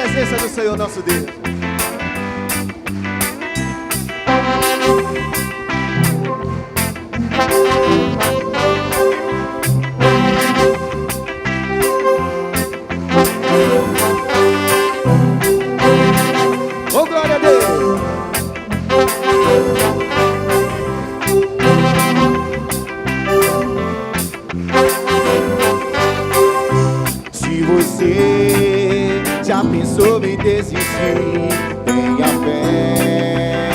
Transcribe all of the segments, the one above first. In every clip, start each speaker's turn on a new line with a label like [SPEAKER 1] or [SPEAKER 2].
[SPEAKER 1] presença do Senhor nosso Deus. Oh, glória a Deus. Se você já pensou em desistir, tenha fé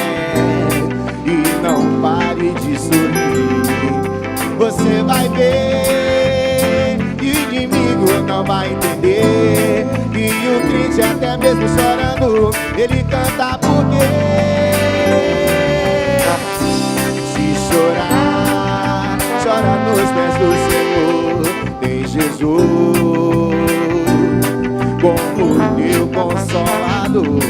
[SPEAKER 1] e não pare de sorrir. Você vai ver que o inimigo não vai entender, e o triste até mesmo chorando, ele canta porque se chorar, chora nos pés do Senhor. Tem Jesus como teu consolador.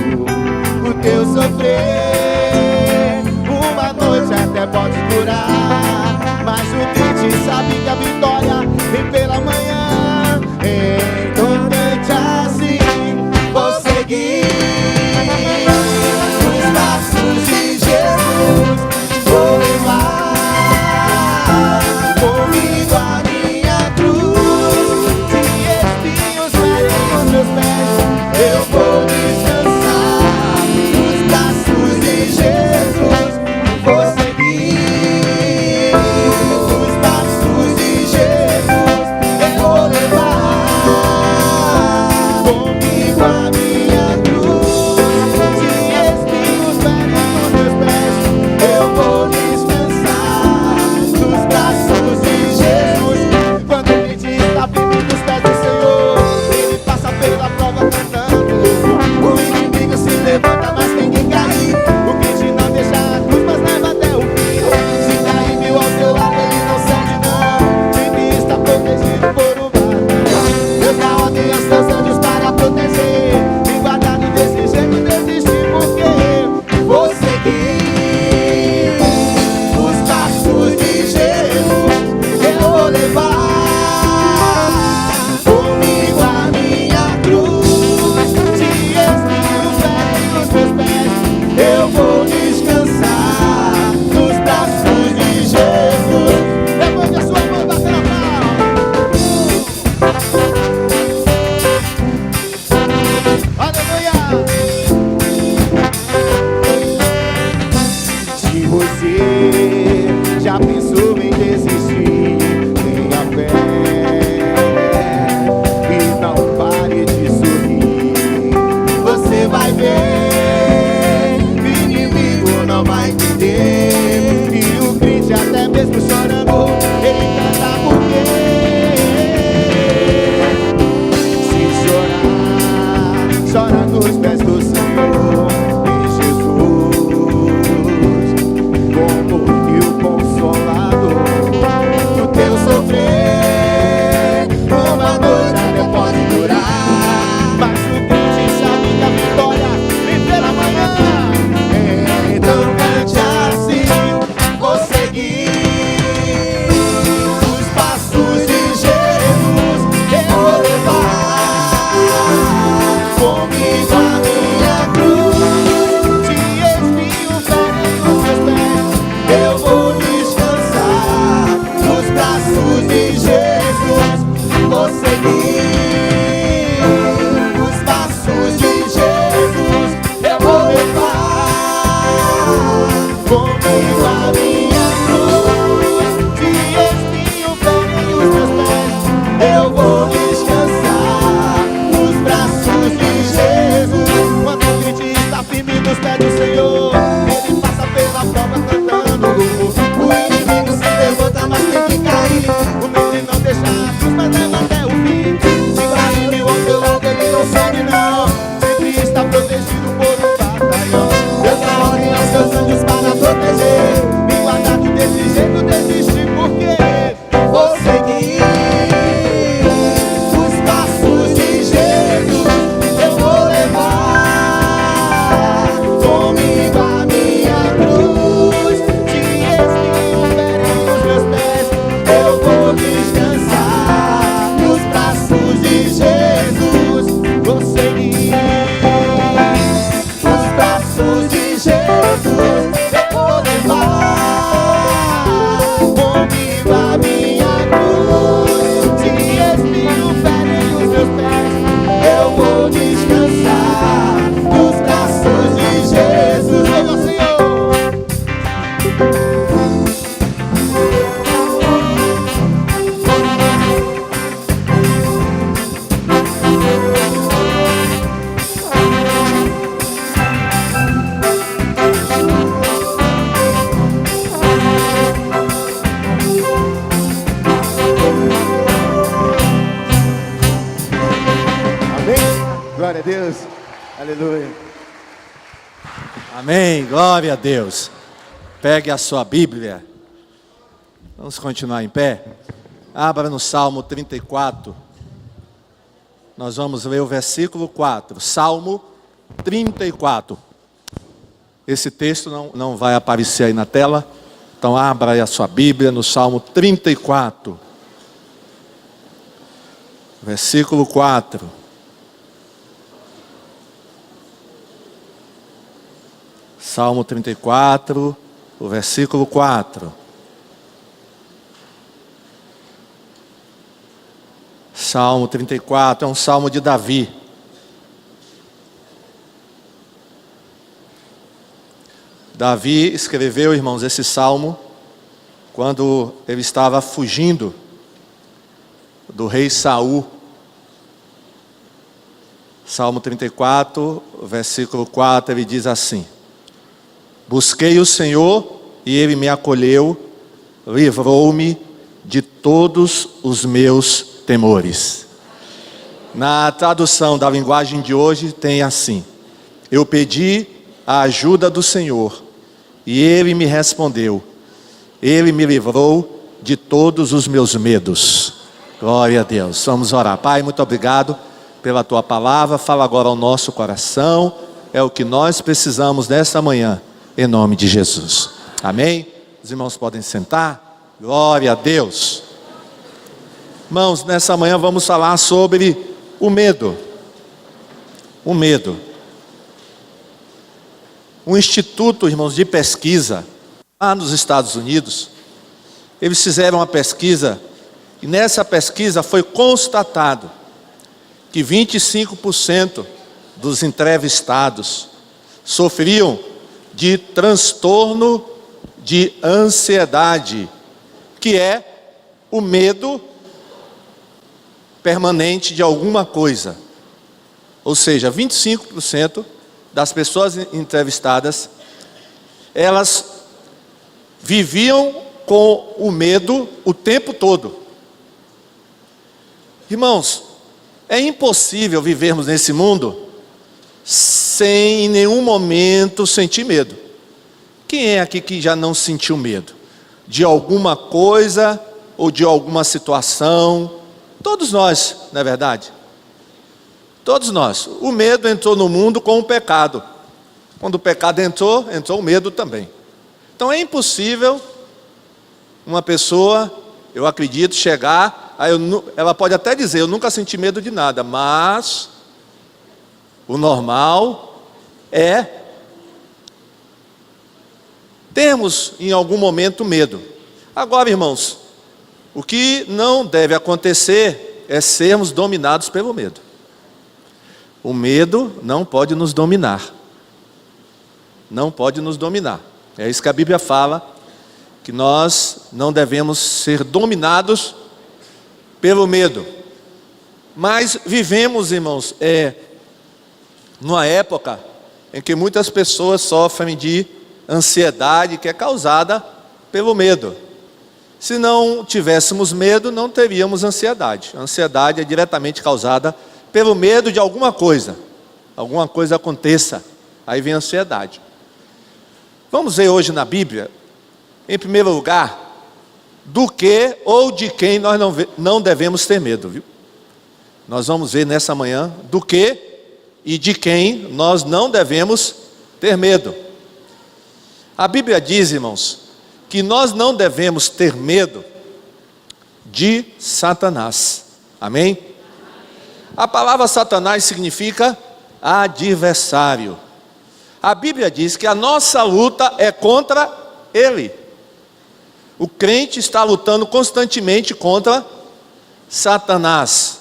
[SPEAKER 1] O teu sofrer uma noite até pode durar, mas o triste sabe que a vitória vem pela manhã. Então cante assim, vou seguir os passos de Jesus, vou levar comigo a minha cruz. Se espinhos ferem os meus pés, eu vou descansar nos braços de Jesus. Vou seguir os passos de Jesus, eu vou levar comigo a minha cruz. Se espinhos ferem os meus pés, eu vou descansar nos braços de Jesus. Quando o crente está firme nos pés do Senhor, ele passa pela prova cantando. O inimigo se levanta, mas tem que cair. O crente não deixa a cruz, mas leva até o fim. Se cair mil ao seu lado, ele não cede não. Sempre está protegido por um batalhão. Deus dá ordem aos seus anjos para proteger e guardado desse jeito, desistir porque vou seguir os passos de Jesus. Eu vou levar comigo a minha cruz. Se espinhos ferem os meus pés, eu vou descansar nos braços de Jesus. Levante a sua mão, bata na palma. Aleluia. Se você já pensou em desistir, tenha fé e não pare de sorrir. Você vai ver que o inimigo não vai entender, e o crente até mesmo chorando, ele canta porque se chorar, chora nos pés do Senhor. Tem Jesus como teu consolador. O teu sofrer uma noite até pode durar, mas o crente sabe que a vitória vem pela manhã. Então cante assim, vou seguir os passos de Jesus. Eu vou levar comigo a minha cruz. Se espinhos ferem os meus pés, eu vou descansar nos braços de Jesus. Vou seguir os passos de Jesus. Eu vou levar comigo a minha cruz. Se espinhos ferem os meus pés, eu vou descansar nos braços de Jesus. Aleluia.
[SPEAKER 2] Amém, glória a Deus. Pegue a sua Bíblia. Vamos continuar em pé. Abra no Salmo 34. Nós vamos ler o versículo 4. Salmo 34. Esse texto não vai aparecer aí na tela. Então abra aí a sua Bíblia no Salmo 34. Versículo 4. Salmo 34, o versículo 4. Salmo 34 é um salmo de Davi. Davi escreveu, irmãos, esse salmo quando ele estava fugindo do rei Saul. Salmo 34, versículo 4, ele diz assim: busquei o Senhor e Ele me acolheu, livrou-me de todos os meus temores. Na tradução da linguagem de hoje tem assim: eu pedi a ajuda do Senhor e Ele me respondeu, Ele me livrou de todos os meus medos. Glória a Deus. Vamos orar. Pai, muito obrigado pela Tua palavra. Fala agora ao nosso coração. É o que nós precisamos nesta manhã, em nome de Jesus. Amém? Os irmãos podem sentar. Glória a Deus. Irmãos, nessa manhã vamos falar sobre o medo. O medo. Um instituto, irmãos, de pesquisa lá nos Estados Unidos, eles fizeram uma pesquisa e nessa pesquisa foi constatado que 25% dos entrevistados sofriam de transtorno de ansiedade, que é o medo permanente de alguma coisa. Ou seja, 25% das pessoas entrevistadas, elas viviam com o medo o tempo todo. Irmãos, é impossível vivermos nesse mundo sem em nenhum momento sentir medo. Quem é aqui que já não sentiu medo de alguma coisa ou de alguma situação? Todos nós, não é verdade? Todos nós. O medo entrou no mundo com o pecado. Quando o pecado entrou o medo também. Então é impossível uma pessoa, eu acredito, chegar, ela pode até dizer, eu nunca senti medo de nada, mas o normal é termos em algum momento medo. Agora, irmãos, o que não deve acontecer é sermos dominados pelo medo. O medo não pode nos dominar. Não pode nos dominar. É isso que a Bíblia fala, que nós não devemos ser dominados pelo medo. Mas vivemos, irmãos, numa época em que muitas pessoas sofrem de ansiedade que é causada pelo medo. Se não tivéssemos medo, não teríamos ansiedade. A ansiedade é diretamente causada pelo medo de alguma coisa aconteça, aí vem a ansiedade. Vamos ver hoje na Bíblia, em primeiro lugar, do que ou de quem nós não devemos ter medo, viu? Nós vamos ver nessa manhã do que e de quem nós não devemos ter medo. A Bíblia diz, irmãos, que nós não devemos ter medo de Satanás. Amém? A palavra Satanás significa adversário. A Bíblia diz que a nossa luta é contra ele. O crente está lutando constantemente contra Satanás.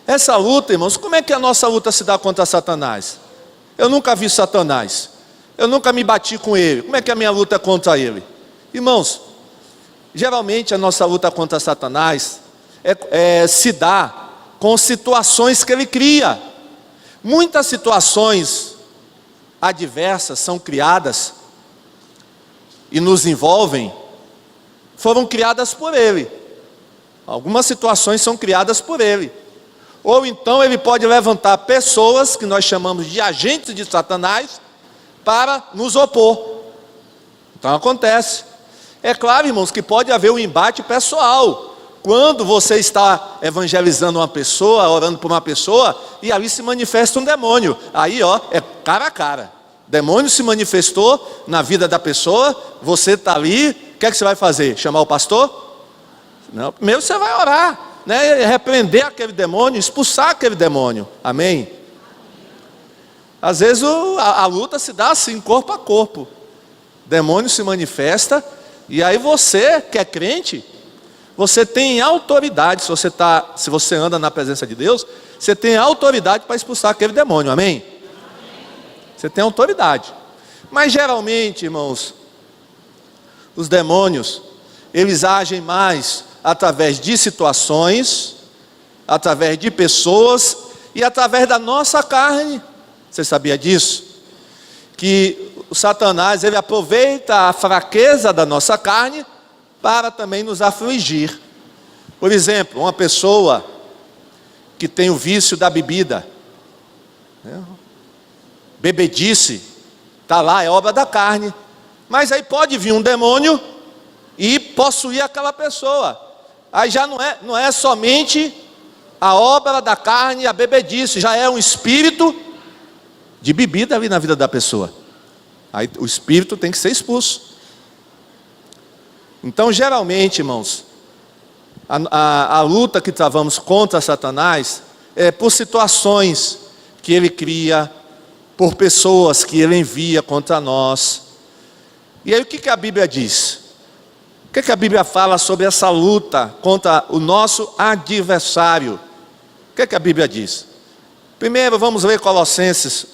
[SPEAKER 2] Essa luta, irmãos, como é que a nossa luta se dá contra Satanás? Eu nunca vi Satanás. Eu nunca me bati com ele. Como é que a minha luta é contra ele? Irmãos, geralmente a nossa luta contra Satanás se dá com situações que ele cria. Muitas situações adversas são criadas e nos envolvem, foram criadas por ele. Algumas situações são criadas por ele. ou então ele pode levantar pessoas que nós chamamos de agentes de Satanás para nos opor. Então acontece. É claro, irmãos, que pode haver um embate pessoal. Quando você está evangelizando uma pessoa, orando por uma pessoa, e ali se manifesta um demônio. Aí, é cara a cara. Demônio se manifestou na vida da pessoa, você está ali, o que é que você vai fazer? Chamar o pastor? Não, primeiro você vai orar, né? Repreender aquele demônio, expulsar aquele demônio. Amém? Às vezes a luta se dá assim, corpo a corpo. Demônio se manifesta, e aí você, que é crente, você tem autoridade. Se você anda na presença de Deus, você tem autoridade para expulsar aquele demônio. Amém? Você tem autoridade. Mas geralmente, irmãos, os demônios, eles agem mais através de situações, através de pessoas e através da nossa carne. Você sabia disso? Que o Satanás, ele aproveita a fraqueza da nossa carne para também nos afligir. Por exemplo, uma pessoa que tem o vício da bebida, né? Bebedice, está lá, é obra da carne. Mas aí pode vir um demônio e possuir aquela pessoa. Aí já não é somente a obra da carne, a bebedice, já é um espírito de bebida ali na vida da pessoa. Aí o espírito tem que ser expulso. Então, geralmente, irmãos, a luta que travamos contra Satanás é por situações que ele cria, por pessoas que ele envia contra nós. E aí o que a Bíblia diz? O que a Bíblia fala sobre essa luta contra o nosso adversário? O que a Bíblia diz? Primeiro vamos ler Colossenses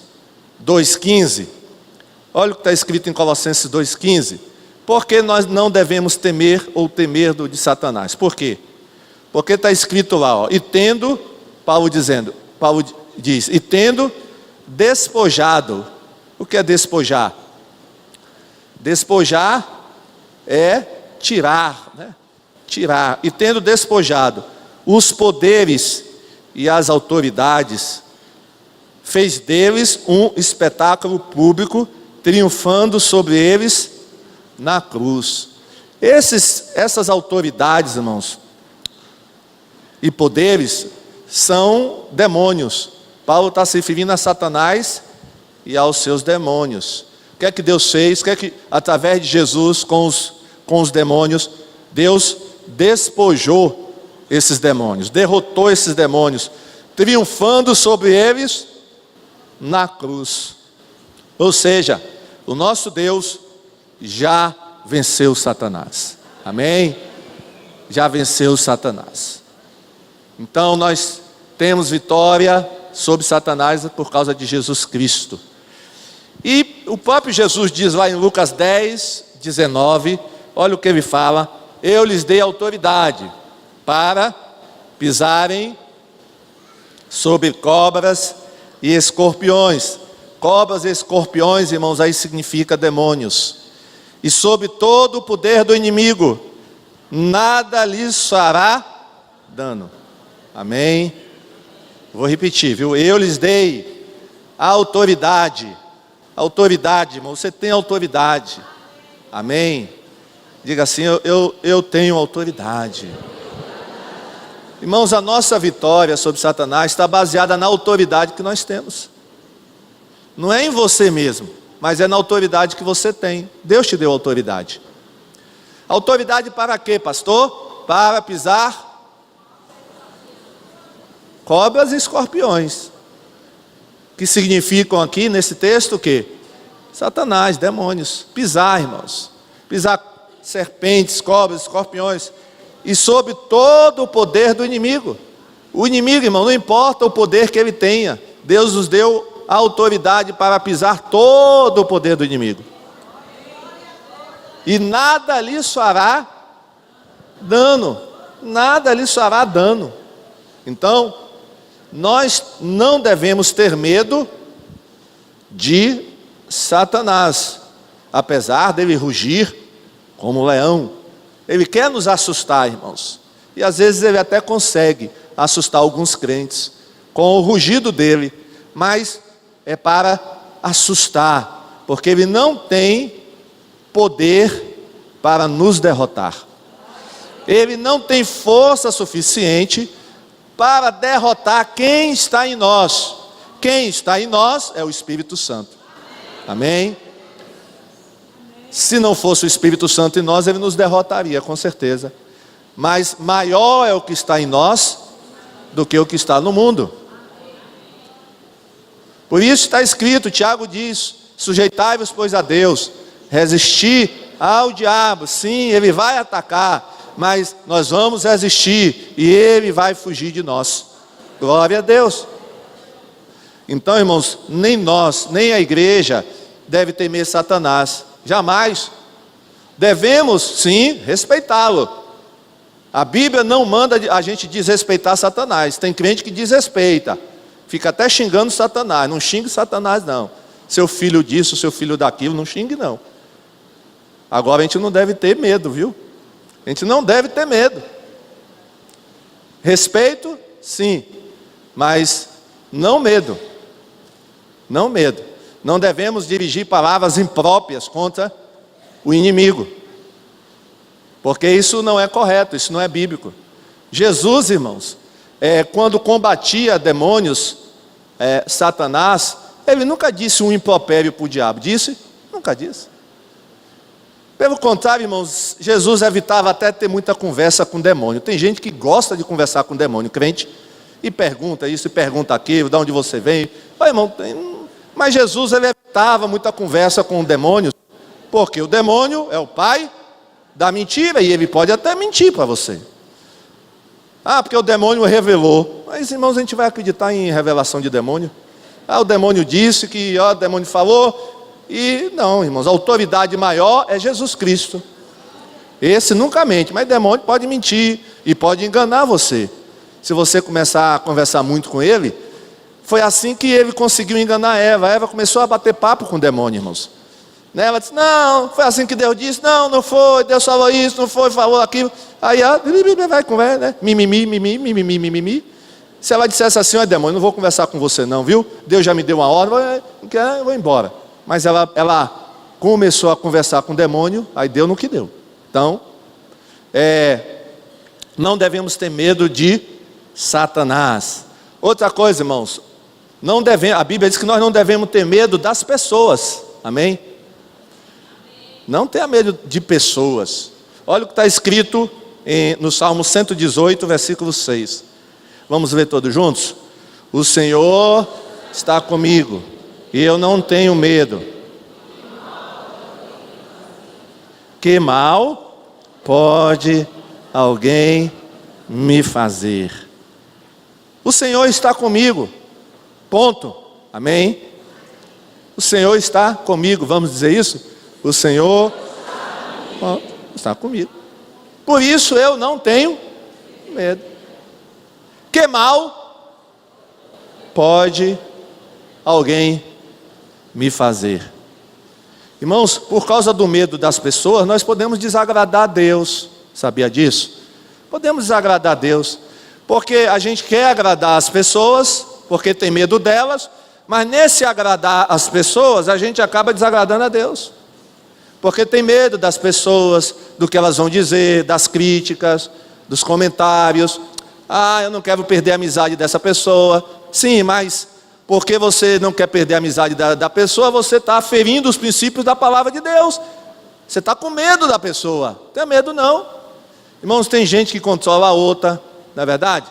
[SPEAKER 2] 2,15. Olha o que está escrito em Colossenses 2,15. Porque nós não devemos temer ou ter medo de Satanás. Por quê? Porque está escrito lá, e tendo, Paulo diz, e tendo despojado. O que é despojar? Despojar é tirar, né? Tirar. E tendo despojado os poderes e as autoridades, fez deles um espetáculo público, triunfando sobre eles na cruz. Essas autoridades, irmãos, e poderes são demônios. Paulo está se referindo a Satanás e aos seus demônios. O que é que Deus fez? O que é que, através de Jesus, com os demônios, Deus despojou esses demônios, derrotou esses demônios, triunfando sobre eles na cruz. Ou seja, o nosso Deus já venceu Satanás. Amém? Já venceu Satanás. Então nós temos vitória sobre Satanás por causa de Jesus Cristo. E o próprio Jesus diz lá em Lucas 10, 19, olha o que ele fala: eu lhes dei autoridade para pisarem sobre cobras e escorpiões. Cobras e escorpiões, irmãos, aí significa demônios. E sobre todo o poder do inimigo, nada lhes fará dano. Amém? Vou repetir, viu? Eu lhes dei a autoridade. Autoridade, irmão, você tem autoridade. Amém? Diga assim, eu tenho autoridade. Irmãos, a nossa vitória sobre Satanás está baseada na autoridade que nós temos. Não é em você mesmo, mas é na autoridade que você tem. Deus te deu autoridade. Autoridade para quê, pastor? Para pisar cobras e escorpiões. Que significam aqui nesse texto o quê? Satanás, demônios. Pisar, irmãos. Pisar serpentes, cobras, escorpiões. E sobre todo o poder do inimigo. O inimigo, irmão, não importa o poder que ele tenha. Deus nos deu a autoridade para pisar todo o poder do inimigo. E nada lhes fará dano. Nada lhes fará dano. Então, nós não devemos ter medo de Satanás, apesar dele rugir como um leão. Ele quer nos assustar, irmãos, e às vezes ele até consegue assustar alguns crentes, com o rugido dele, mas é para assustar, porque ele não tem poder para nos derrotar. Ele não tem força suficiente para derrotar quem está em nós. Quem está em nós é o Espírito Santo. Amém? Se não fosse o Espírito Santo em nós, ele nos derrotaria, com certeza. Mas maior é o que está em nós do que o que está no mundo. Por isso está escrito, Tiago diz: sujeitai-vos, pois, a Deus, resistir ao diabo. Sim, ele vai atacar, mas nós vamos resistir e ele vai fugir de nós. Glória a Deus. Então, irmãos, nem nós, nem a igreja deve temer Satanás. Jamais. Devemos, sim, respeitá-lo. A Bíblia não manda a gente desrespeitar Satanás. Tem crente que desrespeita, fica até xingando Satanás. Não xingue Satanás, não. Seu filho disso, seu filho daquilo, não xingue, não. Agora a gente não deve ter medo, viu? A gente não deve ter medo. Respeito, sim, mas não medo. Não medo. Não devemos dirigir palavras impróprias contra o inimigo, porque isso não é correto, isso não é bíblico. Jesus, irmãos, quando combatia demônios, Satanás, ele nunca disse um impropério para o diabo. Disse? Nunca disse. Pelo contrário, irmãos, Jesus evitava até ter muita conversa com o demônio. Tem gente que gosta de conversar com o demônio, crente, e pergunta isso, e pergunta aquilo, de onde você vem. Mas, irmão, mas Jesus, ele evitava muita conversa com o demônio, porque o demônio é o pai da mentira, e ele pode até mentir para você. Porque o demônio revelou. Mas, irmãos, a gente vai acreditar em revelação de demônio? O demônio disse que, o demônio falou. E não, irmãos, a autoridade maior é Jesus Cristo. Esse nunca mente, mas demônio pode mentir e pode enganar você. Se você começar a conversar muito com ele, foi assim que ele conseguiu enganar Eva. Eva começou a bater papo com o demônio, irmãos. Ela disse: não, foi assim que Deus disse. Não, não foi, Deus falou isso, não foi, falou aquilo. Aí vai conversa, né? Mimimi. Se ela dissesse assim: ó, demônio, não vou conversar com você não, viu? Deus já me deu uma ordem, eu vou embora. Mas ela começou a conversar com o demônio, aí deu no que deu. Então, não devemos ter medo de Satanás. Outra coisa, irmãos, a Bíblia diz que nós não devemos ter medo das pessoas. Amém? Não tenha medo de pessoas. Olha o que está escrito no Salmo 118, versículo 6. Vamos ver todos juntos? O Senhor está comigo, e eu não tenho medo. Que mal pode alguém me fazer? O Senhor está comigo. Ponto. Amém? O Senhor está comigo. Vamos dizer isso? O Senhor está comigo. Por isso eu não tenho medo. Que mal pode alguém me fazer? Irmãos, por causa do medo das pessoas, nós podemos desagradar a Deus. Sabia disso? Podemos desagradar a Deus, porque a gente quer agradar as pessoas, porque tem medo delas, mas nesse agradar as pessoas, a gente acaba desagradando a Deus, porque tem medo das pessoas, do que elas vão dizer, das críticas, dos comentários. Eu não quero perder a amizade dessa pessoa. Sim, mas porque você não quer perder a amizade da pessoa, você está ferindo os princípios da palavra de Deus. Você está com medo da pessoa. Não tem medo não. Irmãos, tem gente que controla a outra, não é verdade?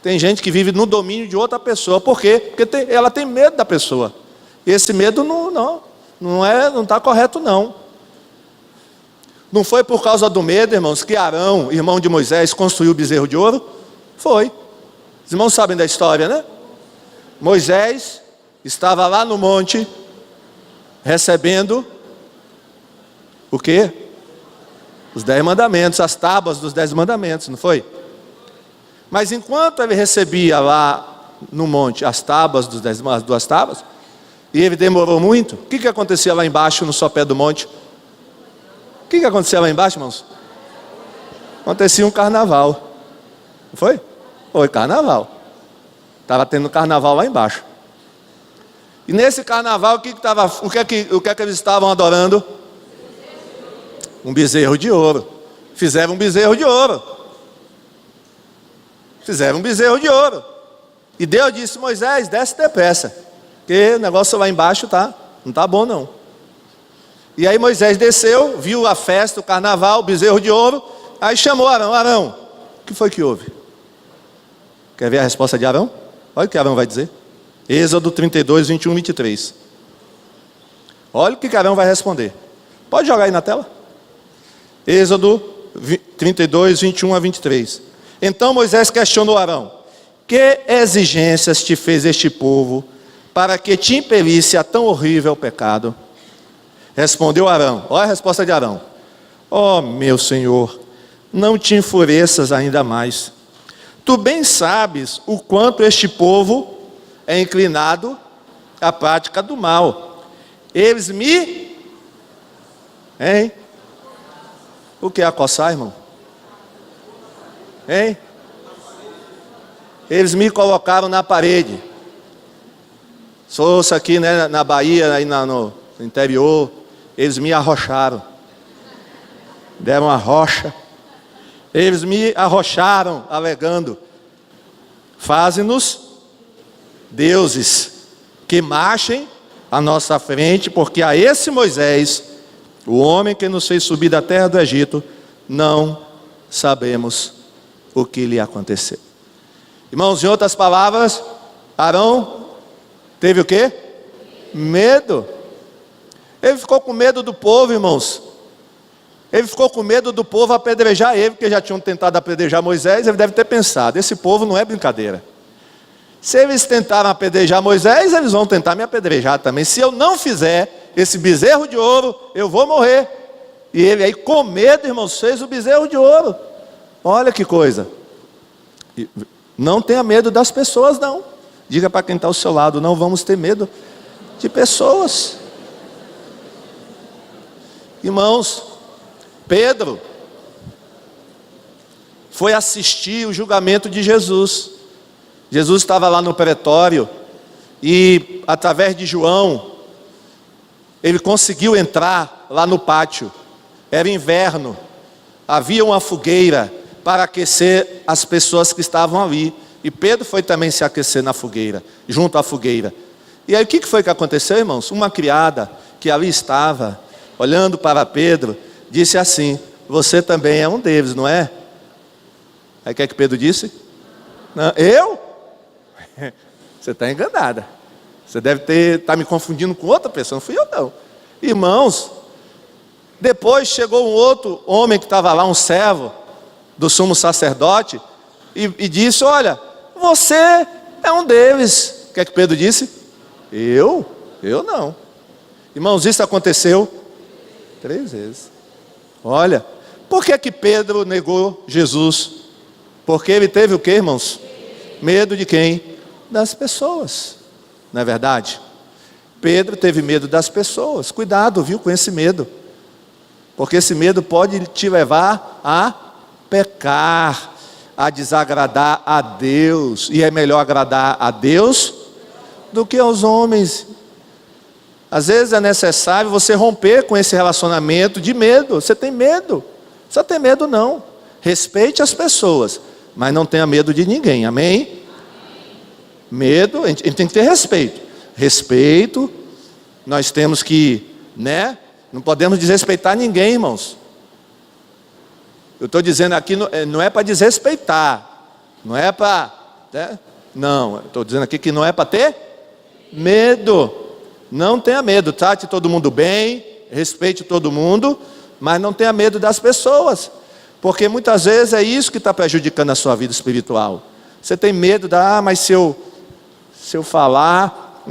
[SPEAKER 2] Tem gente que vive no domínio de outra pessoa. Por quê? Porque ela tem medo da pessoa. E esse medo não está correto não. Não foi por causa do medo, irmãos, que Arão, irmão de Moisés, construiu o bezerro de ouro? Foi. Os irmãos sabem da história, né? Moisés estava lá no monte, recebendo o quê? Os 10 mandamentos, as tábuas dos 10 mandamentos, não foi? Mas enquanto ele recebia lá no monte as tábuas dos 10, as 2 tábuas, e ele demorou muito, o que acontecia lá embaixo no sopé do monte? O que acontecia lá embaixo, irmãos? Acontecia um carnaval. Não foi? Foi carnaval. Estava tendo carnaval lá embaixo. E nesse carnaval, o que é que eles estavam adorando? Um bezerro de ouro. Fizeram um bezerro de ouro. Fizeram um bezerro de ouro. E Deus disse: Moisés, desce depressa, porque o negócio lá embaixo não está bom não. E aí Moisés desceu, viu a festa, o carnaval, o bezerro de ouro. Aí chamou Arão: Arão, o que foi que houve? Quer ver a resposta de Arão? Olha o que Arão vai dizer. Êxodo 32, 21, 23. Olha o que Arão vai responder. Pode jogar aí na tela. Êxodo 32, 21 a 23. Então Moisés questionou Arão: que exigências te fez este povo para que te impelisse a tão horrível pecado? Respondeu Arão, olha a resposta de Arão: ó meu Senhor, não te enfureças ainda mais. Tu bem sabes o quanto este povo é inclinado à prática do mal. Eles me... Hein? O que é acossar, irmão? Hein? Eles me colocaram na parede. Se fosse aqui, né, na Bahia, aí no interior, eles me arrocharam. Deram uma rocha. Eles me arrocharam, alegando: faze-nos deuses que marchem à nossa frente, porque a esse Moisés, o homem que nos fez subir da terra do Egito, não sabemos o que lhe aconteceu. Irmãos, em outras palavras, Arão teve o quê? Medo. Ele ficou com medo do povo, irmãos. Ele ficou com medo do povo apedrejar ele, porque já tinham tentado apedrejar Moisés. Ele deve ter pensado: esse povo não é brincadeira. Se eles tentaram apedrejar Moisés, eles vão tentar me apedrejar também. Se eu não fizer esse bezerro de ouro, eu vou morrer. E ele aí, com medo, irmãos, fez o bezerro de ouro. Olha que coisa. Não tenha medo das pessoas, não. Diga para quem está ao seu lado: não vamos ter medo de pessoas. Irmãos, Pedro foi assistir o julgamento de Jesus. Jesus estava lá no pretório e, através de João, ele conseguiu entrar lá no pátio. Era inverno, havia uma fogueira para aquecer as pessoas que estavam ali. E Pedro foi também se aquecer na fogueira, junto à fogueira. E aí o que foi que aconteceu, irmãos? Uma criada que ali estava, olhando para Pedro, disse assim: você também é um deles, não é? Aí o que é que Pedro disse? Não, eu? Você está enganada. Você deve estar me confundindo com outra pessoa. Não fui eu, não. Irmãos, depois chegou um outro homem que estava lá, um servo do sumo sacerdote, e disse: olha, você é um deles. O que é que Pedro disse? Eu? Eu não. Irmãos, isso aconteceu 3 vezes. Olha, por que Pedro negou Jesus? Porque ele teve o que, irmãos? Medo de quem? Das pessoas. Não é verdade? Pedro teve medo das pessoas. Cuidado, viu, com esse medo. Porque esse medo pode te levar a pecar, a desagradar a Deus. E é melhor agradar a Deus do que aos homens. Às vezes é necessário você romper com esse relacionamento de medo. Você tem medo? Não precisa ter medo não. Respeite as pessoas, mas não tenha medo de ninguém, amém? Medo, a gente tem que ter respeito. Respeito, nós temos que, né? Não podemos desrespeitar ninguém, irmãos. Eu estou dizendo aqui, não é para desrespeitar. Não é para, né? Não, estou dizendo aqui que não é para ter medo. Não tenha medo, trate todo mundo bem, respeite todo mundo, mas não tenha medo das pessoas. Porque muitas vezes é isso que está prejudicando a sua vida espiritual. Você tem medo mas se eu falar,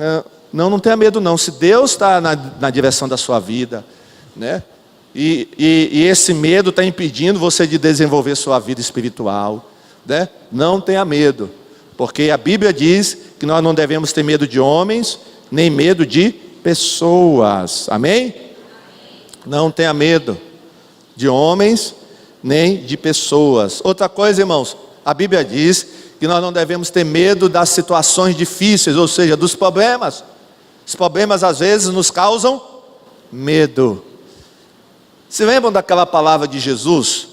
[SPEAKER 2] não tenha medo não. Se Deus está na direção da sua vida, né? E esse medo está impedindo você de desenvolver sua vida espiritual, né? Não tenha medo, porque a Bíblia diz que nós não devemos ter medo de homens, nem medo de pessoas, amém? Não tenha medo de homens, nem de pessoas. Outra coisa, irmãos, a Bíblia diz que nós não devemos ter medo das situações difíceis, ou seja, dos problemas. Os problemas às vezes nos causam medo. Se lembram daquela palavra de Jesus?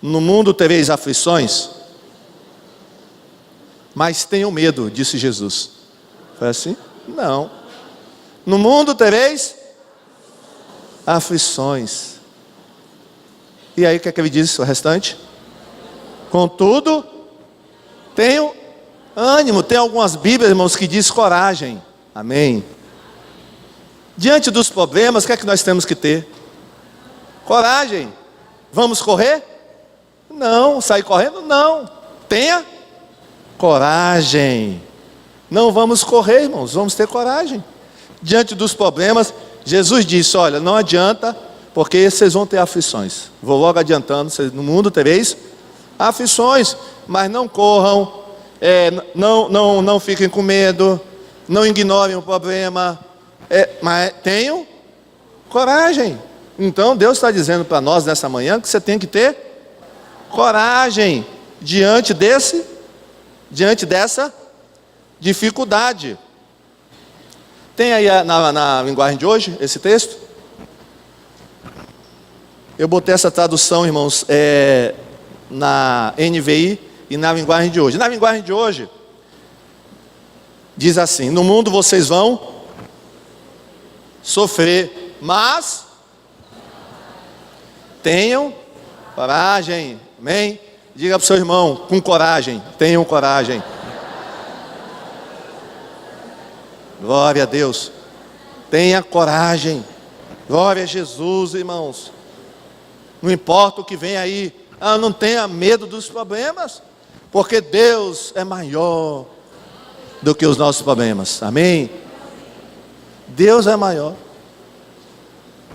[SPEAKER 2] No mundo tereis aflições, mas tenham medo, disse Jesus. Foi assim? Não. No mundo tereis aflições. E aí o que é que ele diz o restante? Contudo, tenho ânimo. Tem algumas bíblias, irmãos, que diz coragem. Amém. Diante dos problemas, o que é que nós temos que ter? Coragem. Vamos correr? Não. Sair correndo? Não. Tenha coragem. Não vamos correr, irmãos, vamos ter coragem. Diante dos problemas, Jesus disse: olha, não adianta, porque vocês vão ter aflições. Vou logo adiantando, vocês, no mundo tereis aflições, mas não corram, não fiquem com medo, não ignorem o problema, mas tenham coragem. Então Deus está dizendo para nós nessa manhã que você tem que ter coragem diante dessa dificuldade. Tem aí na linguagem de hoje esse texto? Eu botei essa tradução, irmãos, na NVI e na linguagem de hoje. Na linguagem de hoje diz assim: no mundo vocês vão sofrer, mas tenham coragem. Amém? Diga para o seu irmão, com coragem, tenham coragem. Glória a Deus. Tenha coragem. Glória a Jesus, irmãos. Não importa o que vem aí. Não tenha medo dos problemas, porque Deus é maior do que os nossos problemas. Amém? Deus é maior.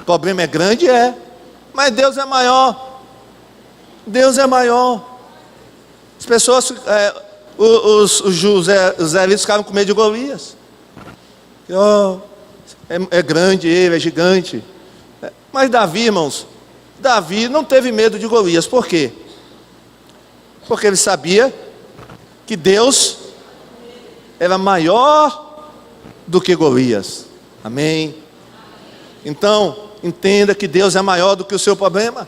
[SPEAKER 2] O problema é grande? Mas Deus é maior. Deus é maior. As pessoas, os israelitas ficaram com medo de Golias. É grande ele, é gigante. Mas Davi, irmãos, Davi não teve medo de Golias. Por quê? Porque ele sabia que Deus era maior do que Golias. Amém? Então, entenda que Deus é maior do que o seu problema.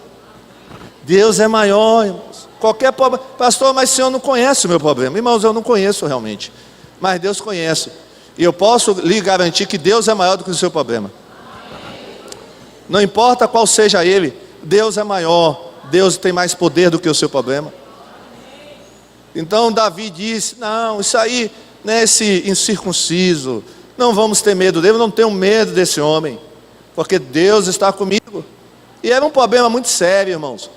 [SPEAKER 2] Deus é maior, irmãos. Qualquer problema. Pastor, mas o senhor não conhece o meu problema. Irmãos, eu não conheço realmente, mas Deus conhece. E eu posso lhe garantir que Deus é maior do que o seu problema. Não importa qual seja ele, Deus é maior. Deus tem mais poder do que o seu problema. Então Davi disse: não, isso aí, né, esse incircunciso, não vamos ter medo dele, não tenho medo desse homem, porque Deus está comigo. E era um problema muito sério, irmãos,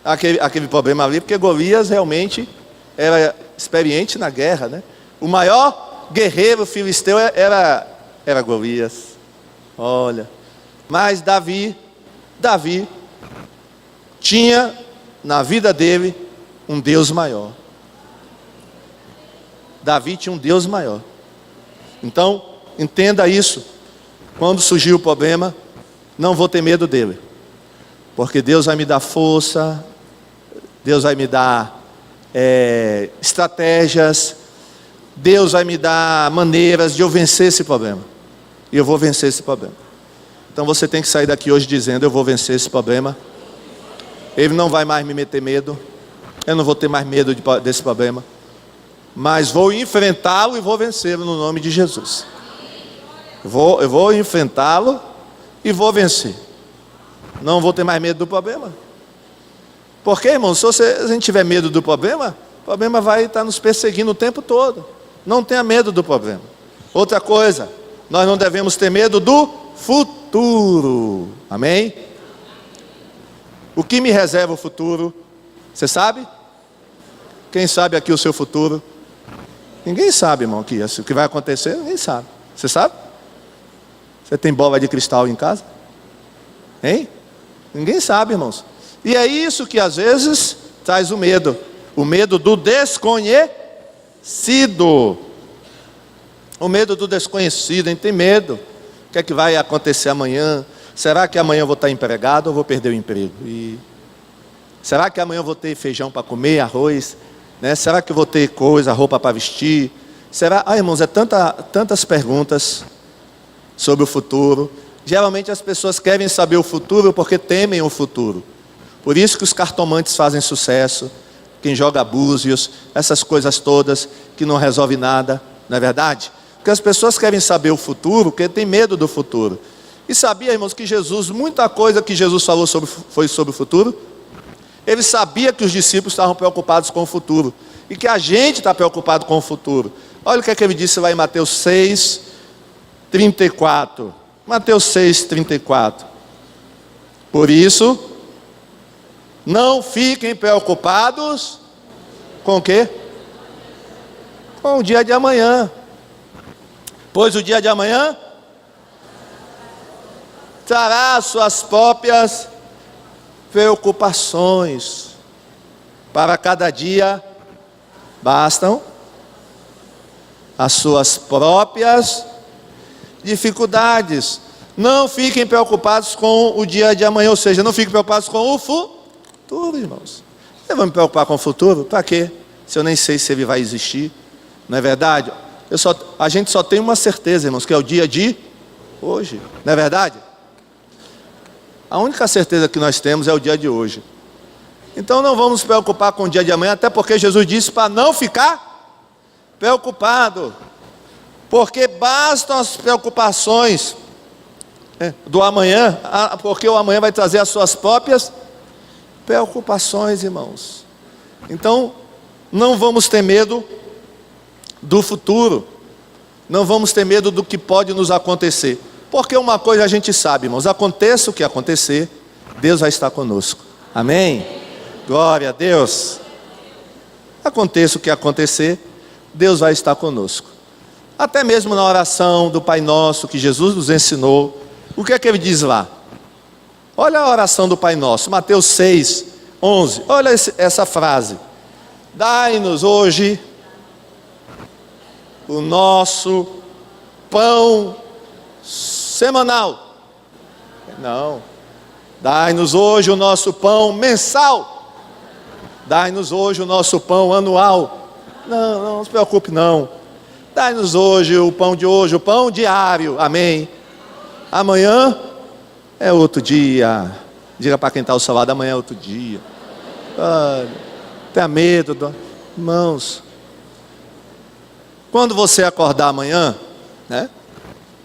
[SPEAKER 2] aquele problema ali, porque Golias realmente era experiente na guerra, né? O maior guerreiro filisteu era Golias. Olha, mas Davi tinha na vida dele um Deus maior. Davi tinha um Deus maior. Então, entenda isso. Quando surgir o problema, não vou ter medo dele, porque Deus vai me dar força, Deus vai me dar estratégias, Deus vai me dar maneiras de eu vencer esse problema. E eu vou vencer esse problema. Então você tem que sair daqui hoje dizendo: eu vou vencer esse problema. Ele não vai mais me meter medo. Eu não vou ter mais medo desse problema. Mas vou enfrentá-lo e vou vencê-lo no nome de Jesus. Eu vou enfrentá-lo e vou vencer. Não vou ter mais medo do problema. Porque, irmão, se a gente tiver medo do problema, o problema vai estar nos perseguindo o tempo todo. Não tenha medo do problema. Outra coisa, nós não devemos ter medo do futuro. Amém? O que me reserva o futuro? Você sabe? Quem sabe aqui o seu futuro? Ninguém sabe, irmão, aqui. O que vai acontecer, ninguém sabe. Você sabe? Você tem bola de cristal em casa? Hein? Ninguém sabe, irmãos. E é isso que às vezes traz o medo. O medo do desconhecido. O medo do desconhecido. A gente tem medo. O que é que vai acontecer amanhã? Será que amanhã eu vou estar empregado ou vou perder o emprego? Será que amanhã eu vou ter feijão para comer, arroz? né? Será que eu vou ter coisa, roupa para vestir? Será? Irmãos, tantas perguntas sobre o futuro. Geralmente as pessoas querem saber o futuro porque temem o futuro. Por isso que os cartomantes fazem sucesso, quem joga búzios, essas coisas todas que não resolve nada, não é verdade? Porque as pessoas querem saber o futuro porque têm medo do futuro. E sabia, irmãos, que Jesus, muita coisa que Jesus falou foi sobre o futuro? Ele sabia que os discípulos estavam preocupados com o futuro e que a gente está preocupado com o futuro. Olha o que é que ele disse lá em Mateus 6, 34. Mateus 6, 34. Por isso, não fiquem preocupados com o quê? Com o dia de amanhã. Pois o dia de amanhã trará suas próprias preocupações. Para cada dia bastam as suas próprias dificuldades. Não fiquem preocupados com o dia de amanhã, ou seja, não fiquem preocupados com o futuro, irmãos. Eu vou me preocupar com o futuro? Para quê? Se eu nem sei se ele vai existir. Não é verdade? A gente só tem uma certeza, irmãos, que é o dia de hoje. Não é verdade? A única certeza que nós temos é o dia de hoje. Então não vamos nos preocupar com o dia de amanhã, até porque Jesus disse para não ficar preocupado, porque bastam as preocupações do amanhã, porque o amanhã vai trazer as suas próprias preocupações, irmãos. Então não vamos ter medo do futuro, não vamos ter medo do que pode nos acontecer, porque uma coisa a gente sabe, irmãos: aconteça o que acontecer, Deus vai estar conosco. Amém? Glória a Deus. Aconteça o que acontecer, Deus vai estar conosco. Até mesmo na oração do Pai Nosso que Jesus nos ensinou, o que é que ele diz lá? Olha a oração do Pai Nosso, Mateus 6, 11. Olha essa frase: dai-nos hoje o nosso pão semanal. Não. Dai-nos hoje o nosso pão mensal. Dai-nos hoje o nosso pão anual. Não se preocupe não. Dai-nos hoje o pão de hoje, o pão diário. Amém. Amanhã é outro dia. Diga para quem está ao seu lado: amanhã é outro dia. Tenha medo, irmãos. Quando você acordar amanhã, né?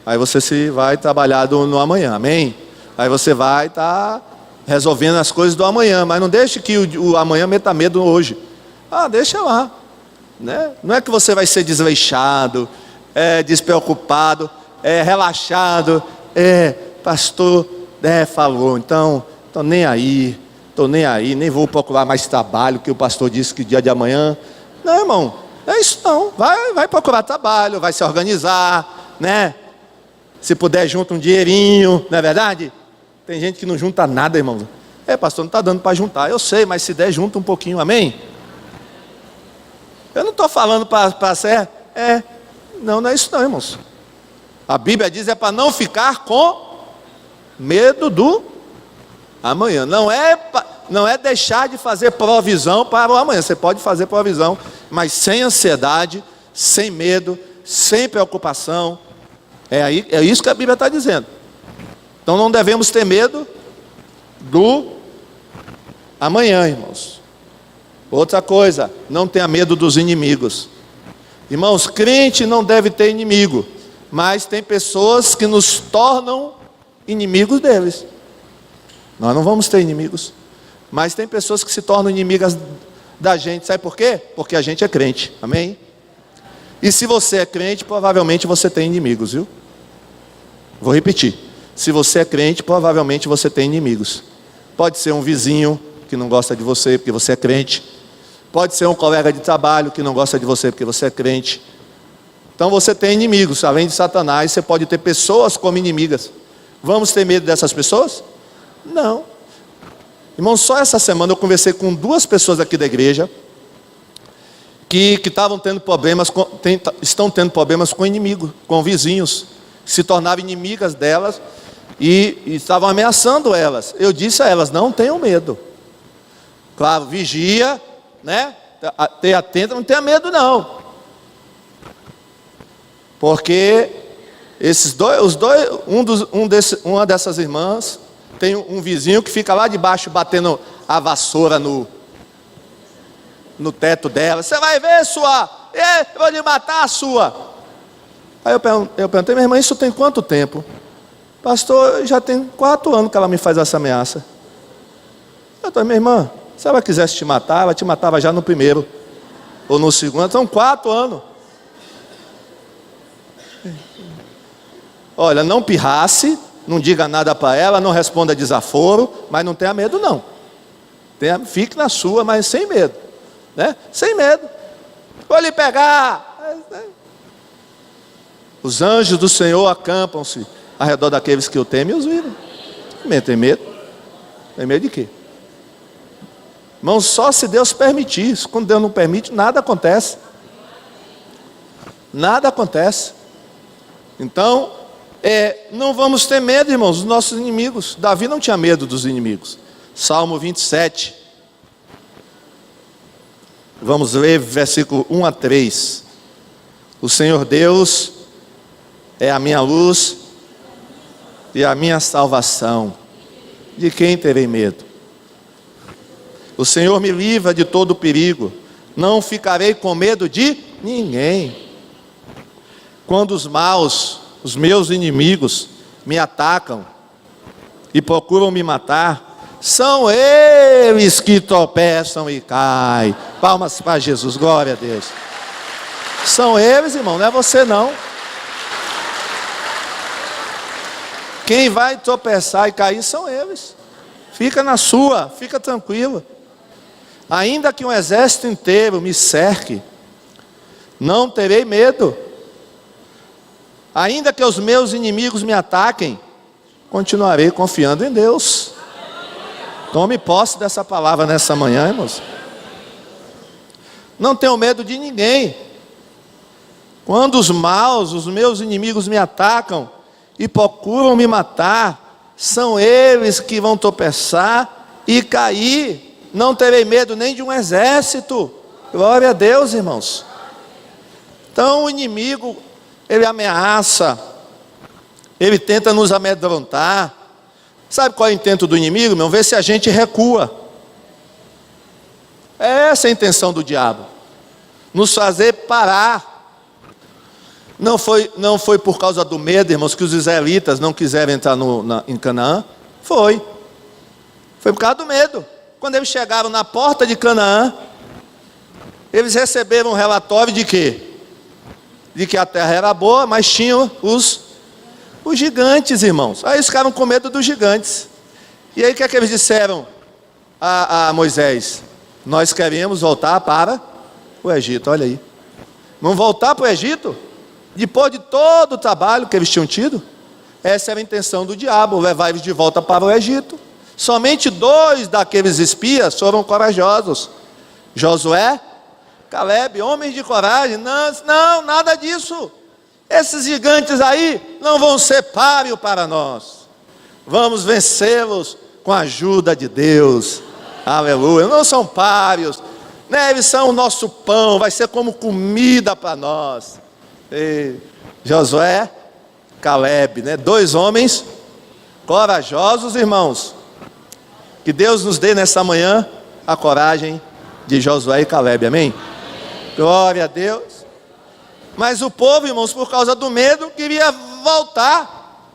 [SPEAKER 2] Aí você vai trabalhar no amanhã, amém? Aí você vai estar resolvendo as coisas do amanhã, mas não deixe que o amanhã meta medo hoje. Deixa lá, né? Não é que você vai ser desleixado, despreocupado, relaxado, pastor falou, então nem aí, estou nem aí, nem vou procurar mais trabalho, que o pastor disse que dia de amanhã. Não, irmão, é isso não. Vai procurar trabalho, vai se organizar, né? Se puder, junta um dinheirinho, não é verdade? Tem gente que não junta nada, irmão. Pastor, não está dando para juntar. Eu sei, mas se der, junta um pouquinho, amém? Eu não estou falando para ser. Não é isso não, irmãos. A Bíblia diz para não ficar com medo do amanhã. Não é deixar de fazer provisão para o amanhã. Você pode fazer provisão, mas sem ansiedade, sem medo, sem preocupação. É isso que a Bíblia está dizendo. Então não devemos ter medo do amanhã, irmãos. Outra coisa, não tenha medo dos inimigos. Irmãos, crente não deve ter inimigo, mas tem pessoas que nos tornam inimigos deles. Nós não vamos ter inimigos, mas tem pessoas que se tornam inimigas da gente. Sabe por quê? Porque a gente é crente, amém? E se você é crente, provavelmente você tem inimigos, viu? Vou repetir: se você é crente, provavelmente você tem inimigos. Pode ser um vizinho que não gosta de você porque você é crente. Pode ser um colega de trabalho que não gosta de você porque você é crente. Então você tem inimigos, além de Satanás, você pode ter pessoas como inimigas. Vamos ter medo dessas pessoas? Não. Irmão, só essa semana eu conversei com 2 pessoas aqui da igreja que estavam tendo problemas, estão tendo problemas com inimigos, com vizinhos, se tornaram inimigas delas e estavam ameaçando elas. Eu disse a elas: não tenham medo. Claro, vigia, né? ter atento, não tenha medo não. Porque uma dessas irmãs tem um vizinho que fica lá debaixo batendo a vassoura no teto dela. Você vai ver, sua? Eu vou lhe matar, a sua. Aí eu perguntei, minha irmã, isso tem quanto tempo? Pastor, já tem 4 anos que ela me faz essa ameaça. Eu falei, minha irmã, se ela quisesse te matar, ela te matava já no primeiro ou no segundo. São 4 anos. Olha, não pirrace, não diga nada para ela, não responda desaforo, mas não tenha medo não. Fique na sua, mas sem medo, né? Sem medo. Vou lhe pegar. Os anjos do Senhor acampam-se ao redor daqueles que o temem e os viram. Tem medo? Tem medo de quê? Irmão, só se Deus permitir. Quando Deus não permite, nada acontece. Nada acontece. Então, não vamos ter medo, irmãos, dos nossos inimigos. Davi não tinha medo dos inimigos. Salmo 27. Vamos ler versículo 1 a 3. O Senhor Deus é a minha luz e a minha salvação. De quem terei medo? O Senhor me livra de todo perigo. Não ficarei com medo de ninguém. Quando os maus, os meus inimigos, me atacam e procuram me matar, são eles que tropeçam e caem. Palmas para Jesus, glória a Deus. São eles, irmão, não é você não. Quem vai tropeçar e cair são eles. Fica na sua, fica tranquilo. Ainda que um exército inteiro me cerque, não terei medo. Ainda que os meus inimigos me ataquem, continuarei confiando em Deus. Tome posse dessa palavra nessa manhã, irmãos. Não tenho medo de ninguém. Quando os maus, os meus inimigos me atacam e procuram me matar, são eles que vão tropeçar e cair. Não terei medo nem de um exército. Glória a Deus, irmãos. Então o inimigo, ele ameaça, ele tenta nos amedrontar. Sabe qual é o intento do inimigo, irmão? Ver se a gente recua. Essa é a intenção do diabo. Nos fazer parar. Não foi por causa do medo, irmãos, que os israelitas não quiseram entrar em Canaã. Foi por causa do medo. Quando eles chegaram na porta de Canaã, eles receberam um relatório de quê? De que a terra era boa, mas tinham os gigantes, irmãos. Aí eles ficaram com medo dos gigantes. E aí o que é que eles disseram a Moisés? Nós queremos voltar para o Egito, olha aí. Vamos voltar para o Egito? Depois de todo o trabalho que eles tinham tido? Essa era a intenção do diabo, levar eles de volta para o Egito. Somente 2 daqueles espias foram corajosos. Josué, Caleb, homens de coragem. Não, nada disso. Esses gigantes aí não vão ser páreo para nós. Vamos vencê-los com a ajuda de Deus. Aleluia. Não são páreos, né? Eles são o nosso pão, vai ser como comida para nós. E Josué, Caleb, né? 2 homens corajosos, irmãos. Que Deus nos dê nessa manhã a coragem de Josué e Caleb, amém? Glória a Deus. Mas o povo, irmãos, por causa do medo, queria voltar.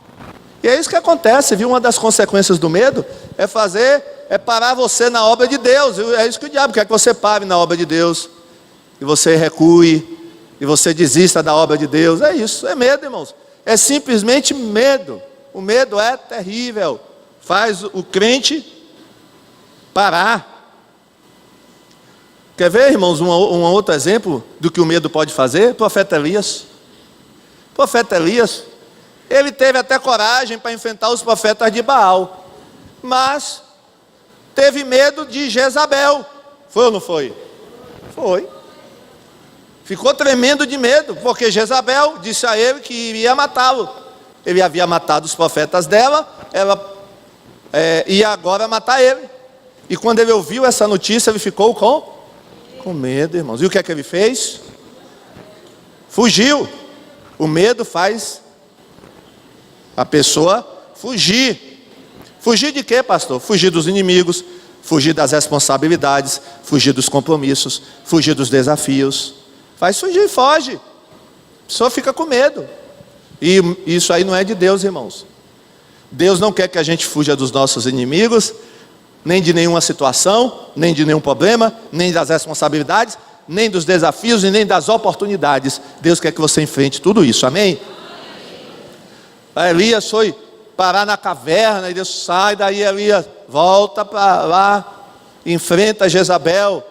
[SPEAKER 2] E é isso que acontece, viu? Uma das consequências do medo é parar você na obra de Deus. É isso que o diabo quer, que você pare na obra de Deus. E você recue, e você desista da obra de Deus. É isso, é medo, irmãos. É simplesmente medo. O medo é terrível. Faz o crente parar. Quer ver, irmãos, um outro exemplo do que o medo pode fazer? Profeta Elias. Profeta Elias, ele teve até coragem para enfrentar os profetas de Baal, mas teve medo de Jezabel. Foi ou não foi? Foi. Ficou tremendo de medo, porque Jezabel disse a ele que iria matá-lo. Ele havia matado os profetas dela, ela ia agora matar ele. E quando ele ouviu essa notícia, ele ficou Com medo, irmãos. E o que é que ele fez? Fugiu. O medo faz a pessoa fugir. Fugir de quê, pastor? Fugir dos inimigos, fugir das responsabilidades, fugir dos compromissos, fugir dos desafios. Faz fugir, foge. A pessoa fica com medo. E isso aí não é de Deus, irmãos. Deus não quer que a gente fuja dos nossos inimigos, nem de nenhuma situação, nem de nenhum problema, nem das responsabilidades, nem dos desafios e nem das oportunidades. Deus quer que você enfrente tudo isso, amém? Elias foi parar na caverna e Deus sai, daí Elias volta para lá, enfrenta Jezabel.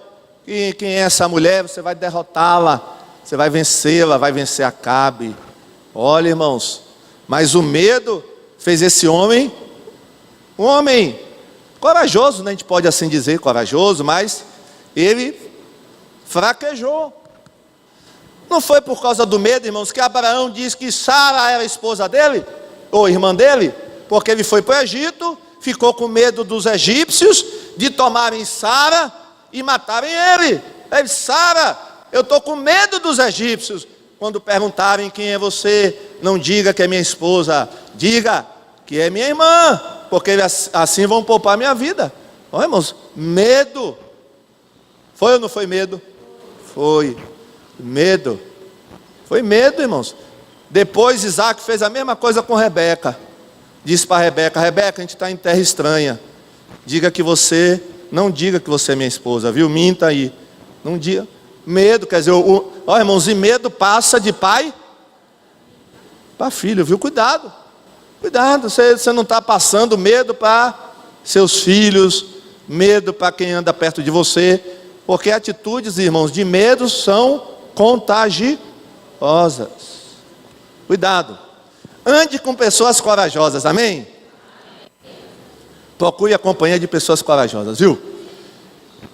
[SPEAKER 2] E quem é essa mulher? Você vai derrotá-la, você vai vencê-la, vai vencer Acabe. Olha, irmãos, mas o medo fez esse homem um homem corajoso, né? A gente pode assim dizer, corajoso, mas ele fraquejou. Não foi por causa do medo, irmãos, que Abraão diz que Sara era a esposa dele, ou irmã dele, porque ele foi para o Egito, ficou com medo dos egípcios, de tomarem Sara e matarem ele. Ele disse: Sara, eu estou com medo dos egípcios. Quando perguntarem quem é você, não diga que é minha esposa, diga que é minha irmã, porque assim vão poupar minha vida. Olha, irmãos, medo. Foi ou não foi medo? Foi. Medo. Foi medo, irmãos. Depois Isaac fez a mesma coisa com Rebeca. Disse para Rebeca: Rebeca, a gente está em terra estranha. Não diga que você é minha esposa, viu? Minta aí. Não diga. Medo, quer dizer, olha, irmãos, e medo passa de pai para filho, viu? Cuidado. Cuidado, você não está passando medo para seus filhos, medo para quem anda perto de você, porque atitudes, irmãos, de medo são contagiosas. Cuidado. Ande com pessoas corajosas, amém? Procure a companhia de pessoas corajosas, viu?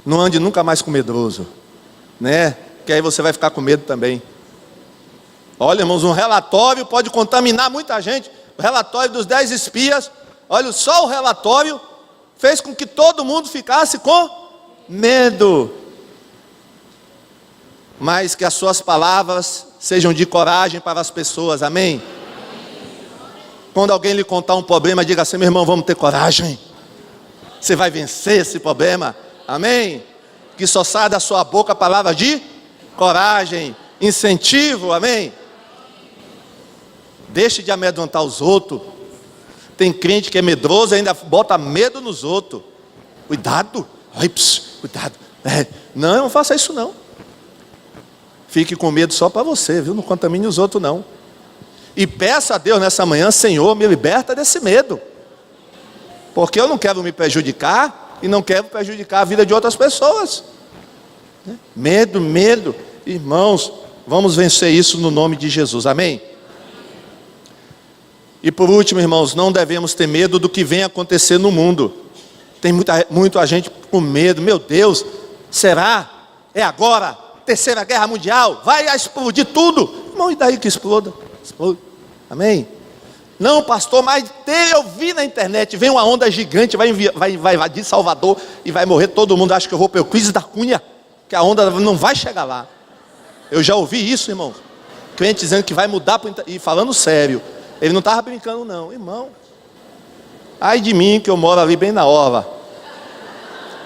[SPEAKER 2] Não ande nunca mais com medroso, né? Que aí você vai ficar com medo também. Olha, irmãos, um relatório pode contaminar muita gente. O relatório dos 10 espias, olha, só o relatório fez com que todo mundo ficasse com medo. Mas que as suas palavras sejam de coragem para as pessoas, amém? Quando alguém lhe contar um problema, diga assim: meu irmão, vamos ter coragem. Você vai vencer esse problema, amém? Que só saia da sua boca a palavra de coragem, incentivo, amém? Deixe de amedrontar os outros. Tem crente que é medroso e ainda bota medo nos outros. Cuidado, cuidado. Não faça isso não. Fique com medo só para você, viu? Não contamine os outros não. E peça a Deus nessa manhã: Senhor, me liberta desse medo. Porque eu não quero me prejudicar e não quero prejudicar a vida de outras pessoas. Medo. Irmãos, vamos vencer isso no nome de Jesus, amém? E por último, irmãos, não devemos ter medo do que vem acontecer no mundo. Tem muita gente com medo. Meu Deus, será? É agora? Terceira Guerra Mundial? Vai explodir tudo? Irmão, e daí que exploda? Explode. Amém? Não, pastor, mas eu vi na internet, vem uma onda gigante, vai invadir Salvador e vai morrer todo mundo. Acho que eu vou para o Euclides da Cunha, que a onda não vai chegar lá. Eu já ouvi isso, irmão. Crente dizendo que vai mudar, e falando sério. Ele não estava brincando não, irmão. Ai de mim, que eu moro ali bem na orla.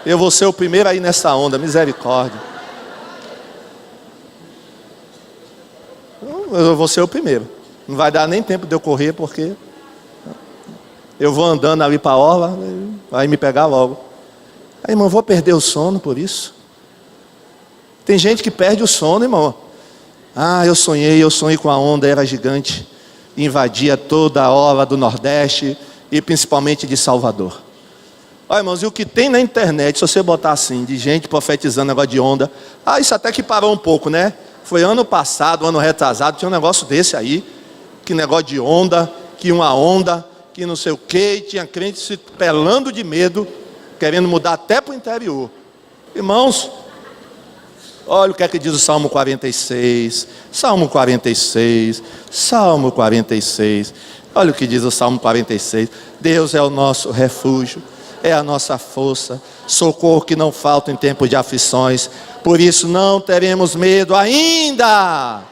[SPEAKER 2] Eu vou ser o primeiro aí nessa onda, misericórdia. Eu vou ser o primeiro. Não vai dar nem tempo de eu correr, porque eu vou andando ali para a orla, vai me pegar logo. Aí, irmão, vou perder o sono por isso. Tem gente que perde o sono, irmão. Eu sonhei com a onda, era gigante, invadia toda a orla do Nordeste e principalmente de Salvador. Olha, irmãos, e o que tem na internet, se você botar assim, de gente profetizando negócio de onda, isso até que parou um pouco, né? Foi ano passado, ano retrasado, tinha um negócio desse aí, que negócio de onda, que uma onda, que não sei o que, e tinha crente se pelando de medo, querendo mudar até para o interior. Irmãos, olha o que é que diz o Salmo 46, Salmo 46, Salmo 46, olha o que diz o Salmo 46, Deus é o nosso refúgio, é a nossa força, socorro que não falta em tempo de aflições. Por isso não teremos medo ainda.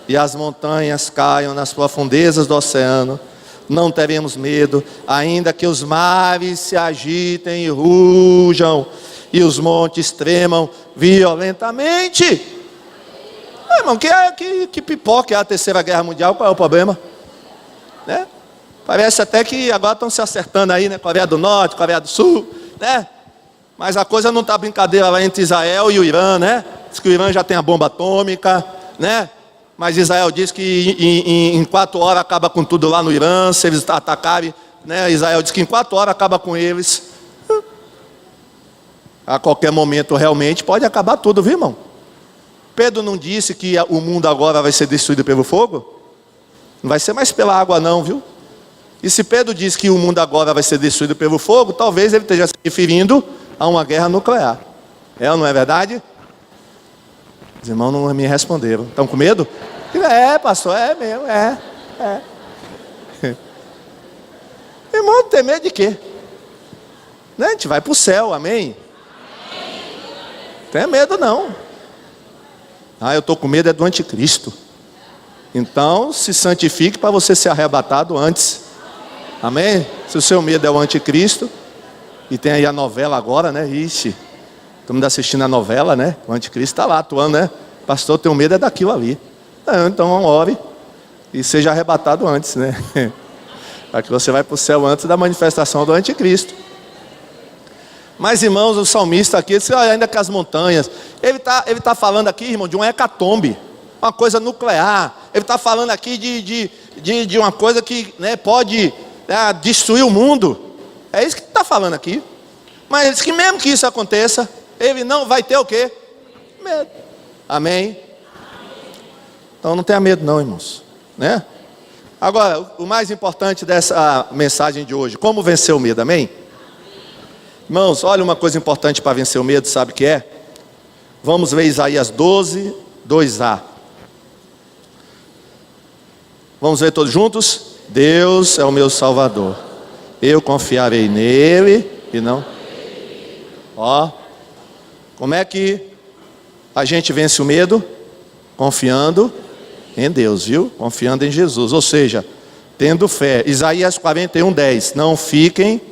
[SPEAKER 2] E as montanhas caiam nas profundezas do oceano, não teremos medo, ainda que os mares se agitem e rujam, e os montes tremam violentamente. Irmão, que pipoca é a Terceira Guerra Mundial? Qual é o problema? Né? Parece até que agora estão se acertando aí, né? Coreia do Norte, Coreia do Sul, né? Mas a coisa não está brincadeira lá entre Israel e o Irã, né? Diz que o Irã já tem a bomba atômica, né? Mas Israel diz que em 4 horas acaba com tudo lá no Irã, se eles atacarem, né? Israel diz que em 4 horas acaba com eles. A qualquer momento realmente pode acabar tudo, viu, irmão? Pedro não disse que o mundo agora vai ser destruído pelo fogo? Não vai ser mais pela água não, viu? E se Pedro diz que o mundo agora vai ser destruído pelo fogo, talvez ele esteja se referindo a uma guerra nuclear. É ou não é verdade? Os irmãos não me responderam. Estão com medo? É, pastor, é mesmo, é. Irmão, tem medo de quê? Né? A gente vai para o céu, amém? Não tem medo não. Eu estou com medo é do anticristo. Então, se santifique para você ser arrebatado antes. Amém? Se o seu medo é o anticristo, e tem aí a novela agora, né? Ixi, todo mundo assistindo a novela, né? O anticristo está lá atuando, né? Pastor, eu tenho medo é daquilo ali. Então, ore e seja arrebatado antes, né? Para que você vai para o céu antes da manifestação do anticristo. Mas, irmãos, o salmista aqui, ele disse, olha, ainda que as montanhas, ele tá falando aqui, irmão, de um hecatombe, uma coisa nuclear. Ele está falando aqui de uma coisa que, né, pode destruir o mundo. É isso que ele está falando aqui. Mas ele diz que mesmo que isso aconteça, ele não vai ter o quê? Medo. Amém? Então não tenha medo não, irmãos, né? Agora, o mais importante dessa mensagem de hoje, como vencer o medo, amém? Irmãos, olha uma coisa importante para vencer o medo, sabe o que é? Vamos ver Isaías 12, 2a. Vamos ver todos juntos? Deus é o meu Salvador, eu confiarei nele e não... Como é que a gente vence o medo? Confiando em Deus, viu? Confiando em Jesus, ou seja, tendo fé. Isaías 41:10, não fiquem...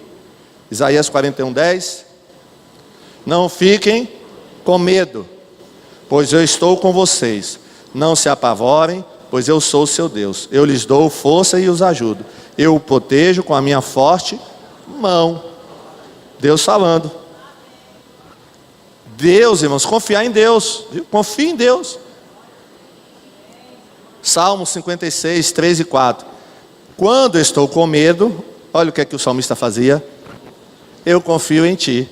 [SPEAKER 2] Isaías 41:10, não fiquem com medo, pois eu estou com vocês. Não se apavorem, pois eu sou o seu Deus. Eu lhes dou força e os ajudo. Eu o protejo com a minha forte mão. Deus falando. Deus, irmãos, confiar em Deus. Viu? Confie em Deus. Salmo 56, 3 e 4. Quando estou com medo, olha o que é que o salmista fazia. Eu confio em ti,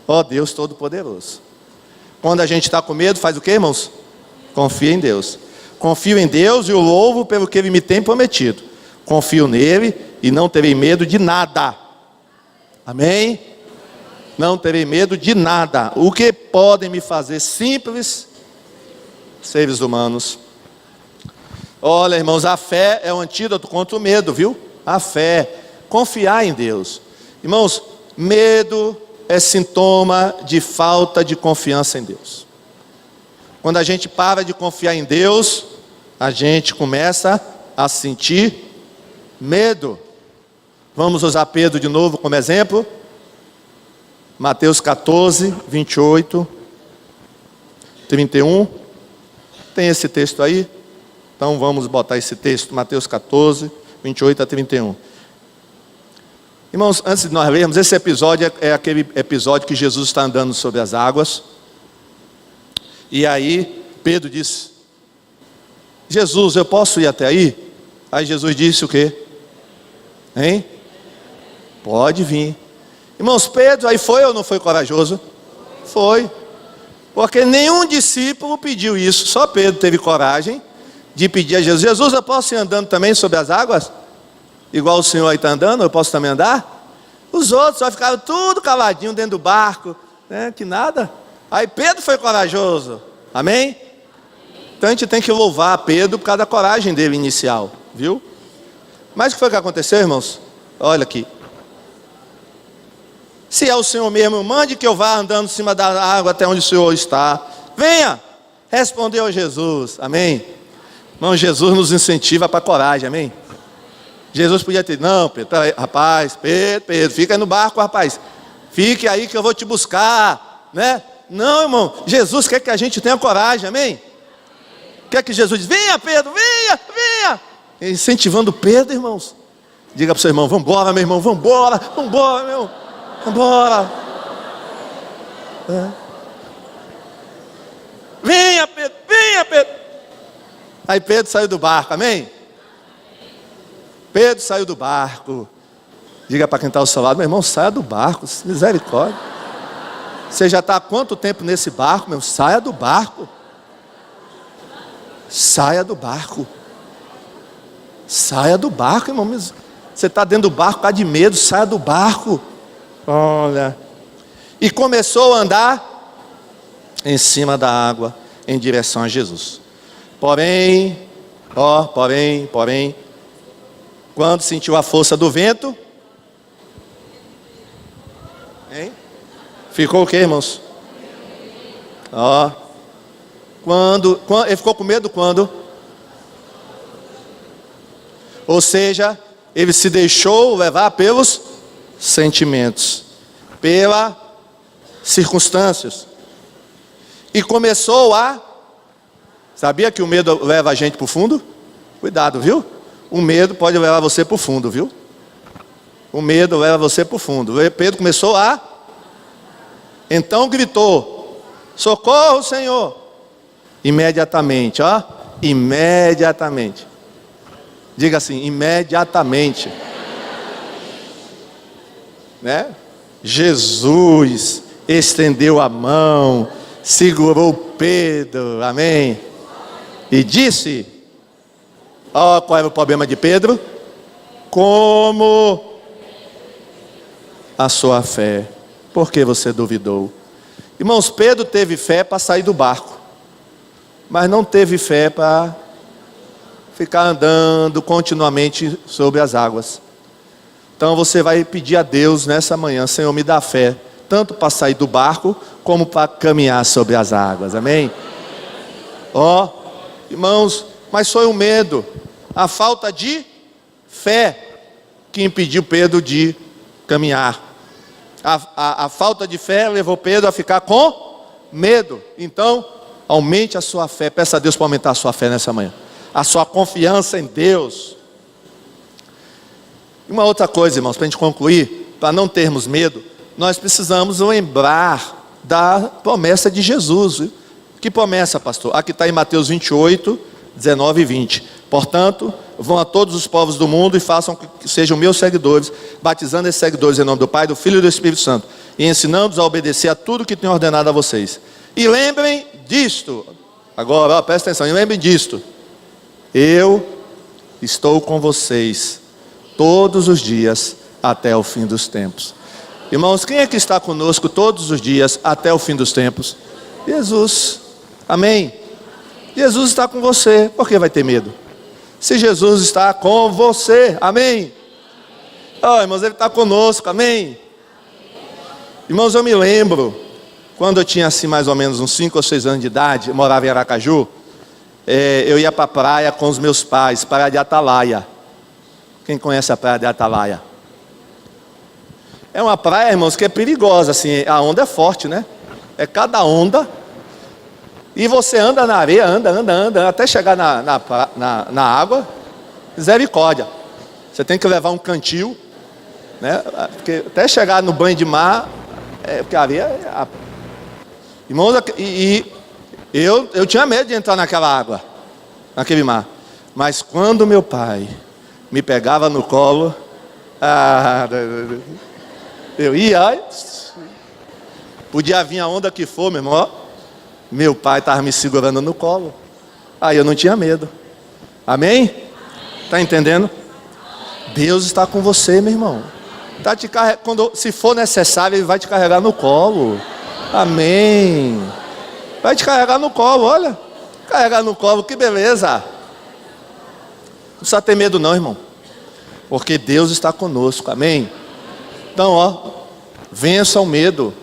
[SPEAKER 2] ó Deus Todo-Poderoso. Quando a gente está com medo, faz o que, irmãos? Confia em Deus. Confio em Deus e o louvo pelo que Ele me tem prometido. Confio nele e não terei medo de nada. Amém? Não terei medo de nada. O que podem me fazer simples seres humanos? Olha, irmãos, a fé é o antídoto contra o medo, viu? A fé, confiar em Deus. Irmãos, medo é sintoma de falta de confiança em Deus. Quando a gente para de confiar em Deus, a gente começa a sentir medo. Vamos usar Pedro de novo como exemplo. Mateus 14, 28, 31. Tem esse texto aí? Então vamos botar esse texto, Mateus 14, 28 a 31. Irmãos, antes de nós lermos, esse episódio é aquele episódio que Jesus está andando sobre as águas. E aí Pedro disse, Jesus, eu posso ir até aí? Aí Jesus disse o quê? Hein? Pode vir. Irmãos, Pedro aí foi ou não foi corajoso? Foi. Porque nenhum discípulo pediu isso, só Pedro teve coragem de pedir a Jesus, Jesus, eu posso ir andando também sobre as águas? Igual o senhor aí está andando, eu posso também andar? Os outros só ficaram tudo caladinho dentro do barco, né? Que nada. Aí Pedro foi corajoso, amém? Então a gente tem que louvar Pedro por causa da coragem dele inicial, viu? Mas o que foi que aconteceu, irmãos? Olha aqui. Se é o Senhor mesmo, mande que eu vá andando em cima da água até onde o Senhor está. Venha! Respondeu Jesus. Amém? Irmão, Jesus nos incentiva para a coragem. Amém? Jesus podia ter, não, Pedro, rapaz, Pedro, fica aí no barco, rapaz. Fique aí que eu vou te buscar, né? Não, irmão, Jesus quer que a gente tenha coragem, amém? Quer que Jesus diz, venha Pedro, venha. Incentivando Pedro, irmãos. Diga para o seu irmão, vamos embora, meu irmão, vamos embora, meu irmão. Vamos embora. Venha Pedro. Aí Pedro saiu do barco, amém? Pedro saiu do barco. Diga para quem está ao seu lado, meu irmão, saia do barco, misericórdia. Você já está há quanto tempo nesse barco, meu? Saia do barco. Saia do barco. Saia do barco, irmão. Você está dentro do barco, está de medo, saia do barco. Olha. E começou a andar em cima da água, em direção a Jesus. Porém, quando sentiu a força do vento, hein? Ficou o que, irmãos? Quando ele ficou com medo quando? Ou seja, ele se deixou levar pelos sentimentos, pelas circunstâncias, e começou a... Sabia que o medo leva a gente para o fundo? Cuidado, viu? O medo pode levar você para o fundo, viu? O medo leva você para o fundo. Pedro começou a... Então gritou, socorro, Senhor. Imediatamente, imediatamente. Diga assim, imediatamente. Né? Jesus estendeu a mão, segurou Pedro, amém? E disse, qual era o problema de Pedro? Como a sua fé, porque você duvidou? Irmãos, Pedro teve fé para sair do barco, mas não teve fé para ficar andando continuamente sobre as águas. Então você vai pedir a Deus nessa manhã, Senhor, me dá fé, tanto para sair do barco, como para caminhar sobre as águas, amém? Irmãos, mas foi o medo, a falta de fé que impediu Pedro de caminhar. A falta de fé levou Pedro a ficar com medo. Então, aumente a sua fé, peça a Deus para aumentar a sua fé nessa manhã, a sua confiança em Deus. E uma outra coisa, irmãos, para a gente concluir, para não termos medo, nós precisamos lembrar da promessa de Jesus, viu? Que promessa, pastor? Aqui está em Mateus 28, 19 e 20. Portanto, vão a todos os povos do mundo e façam que sejam meus seguidores, batizando esses seguidores em nome do Pai, do Filho e do Espírito Santo, e ensinando-os a obedecer a tudo que tenho ordenado a vocês. E lembrem disto, agora, presta atenção, e lembrem disto, eu estou com vocês todos os dias até o fim dos tempos. Irmãos, quem é que está conosco todos os dias até o fim dos tempos? Jesus, amém? Jesus está com você, por que vai ter medo? Se Jesus está com você, amém? Irmãos, Ele está conosco, amém? Irmãos, eu me lembro, quando eu tinha assim mais ou menos uns 5 ou 6 anos de idade, eu morava em Aracaju, eu ia para a praia com os meus pais, praia de Atalaia. Quem conhece a praia de Atalaia? É uma praia, irmãos, que é perigosa, assim, a onda é forte, né? É cada onda, e você anda na areia, anda, até chegar na água, misericórdia. Você tem que levar um cantil, né? Porque até chegar no banho de mar, porque a areia irmãos, eu tinha medo de entrar naquela água, naquele mar. Mas quando meu pai me pegava no colo, eu ia, podia vir a onda que for, meu irmão, meu pai estava me segurando no colo, aí eu não tinha medo, amém? Está entendendo? Deus está com você, meu irmão, se for necessário, Ele vai te carregar no colo, amém? Vai te carregar no colo, olha, carregar no colo, que beleza. Não precisa ter medo não, irmão. porque Deus está conosco, amém? Então, ó, vença o medo,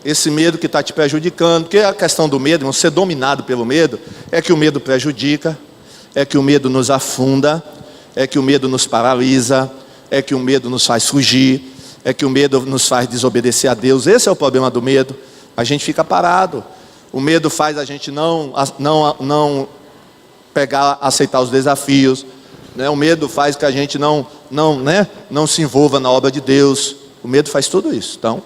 [SPEAKER 2] esse medo que está te prejudicando, porque a questão do medo, irmão, ser dominado pelo medo, é que o medo prejudica, é que o medo nos afunda, é que o medo nos paralisa, é que o medo nos faz fugir, é que o medo nos faz desobedecer a Deus. Esse é o problema do medo, a gente fica parado, o medo faz a gente não aceitar os desafios, né? O medo faz que a gente não se envolva na obra de Deus, o medo faz tudo isso. Então,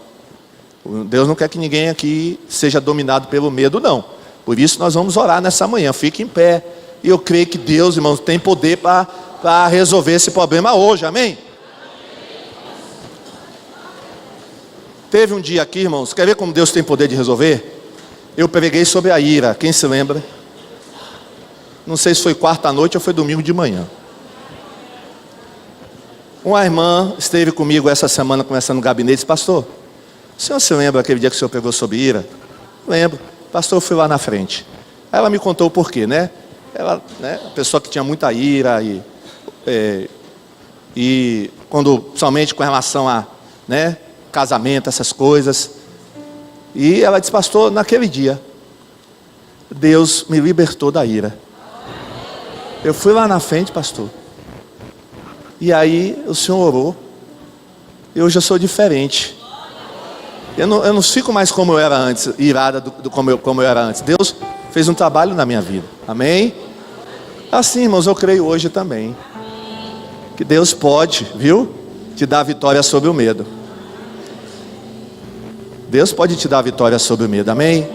[SPEAKER 2] Deus não quer que ninguém aqui seja dominado pelo medo, não. Por isso nós vamos orar nessa manhã, fique em pé, e eu creio que Deus, irmãos, tem poder para resolver esse problema hoje, amém? Teve um dia aqui, irmãos, quer ver como Deus tem poder de resolver? Eu preguei sobre a ira, quem se lembra? Não sei se foi quarta noite ou foi domingo de manhã. Uma irmã esteve comigo essa semana, conversando no gabinete, e disse: pastor, o senhor se lembra aquele dia que o senhor pregou sobre ira? Lembro. Pastor, eu fui lá na frente. Ela me contou o porquê, né? Ela, né, a pessoa que tinha muita ira e quando, somente com relação a, né, casamento, essas coisas. E ela disse: pastor, naquele dia Deus me libertou da ira. Eu fui lá na frente, pastor, e aí o senhor orou, eu já sou diferente. Eu não fico mais como eu era antes, irada como eu era antes. Deus fez um trabalho na minha vida, amém? Assim, irmãos, eu creio hoje também que Deus pode, viu, te dar vitória sobre o medo. Deus pode te dar vitória sobre o medo, amém?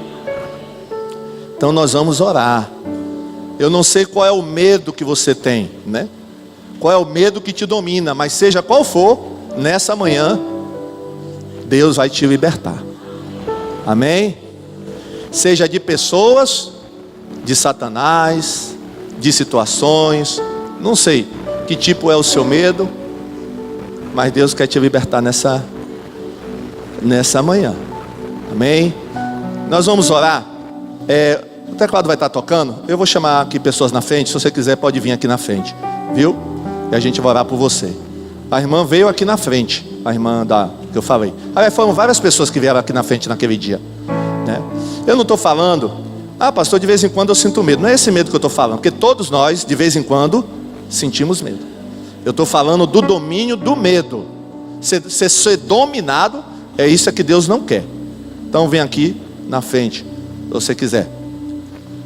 [SPEAKER 2] Então nós vamos orar. Eu não sei qual é o medo que você tem, né? Qual é o medo que te domina, mas seja qual for, nessa manhã Deus vai te libertar, amém? Seja de pessoas, de Satanás, de situações, não sei que tipo é o seu medo, mas Deus quer te libertar nessa manhã, amém? Nós vamos orar. O teclado vai estar tocando. Eu vou chamar aqui pessoas na frente. Se você quiser, pode vir aqui na frente, viu? E a gente vai orar por você. A irmã veio aqui na frente, a irmã que eu falei. Foram várias pessoas que vieram aqui na frente naquele dia, né? Eu não estou falando: pastor, de vez em quando eu sinto medo. Não é esse medo que eu estou falando, porque todos nós, de vez em quando, sentimos medo. Eu estou falando do domínio do medo. Ser dominado, é isso que Deus não quer. Então vem aqui na frente, se você quiser.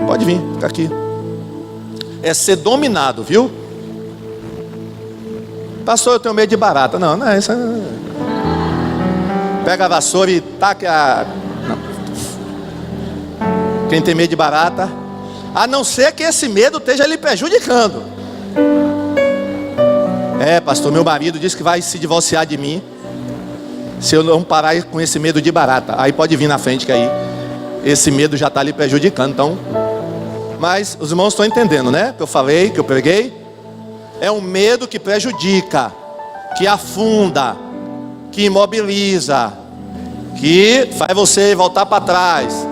[SPEAKER 2] Pode vir, fica aqui. É ser dominado, viu? Pastor, eu tenho medo de barata. Não é isso. Pega a vassoura e taca não. Quem tem medo de barata, a não ser que esse medo esteja lhe prejudicando. Pastor, meu marido disse que vai se divorciar de mim se eu não parar com esse medo de barata. Aí pode vir na frente, que aí esse medo já está lhe prejudicando. Então, mas os irmãos estão entendendo, né? Que eu falei, que eu preguei. É um medo que prejudica, que afunda, que imobiliza, que faz você voltar para trás,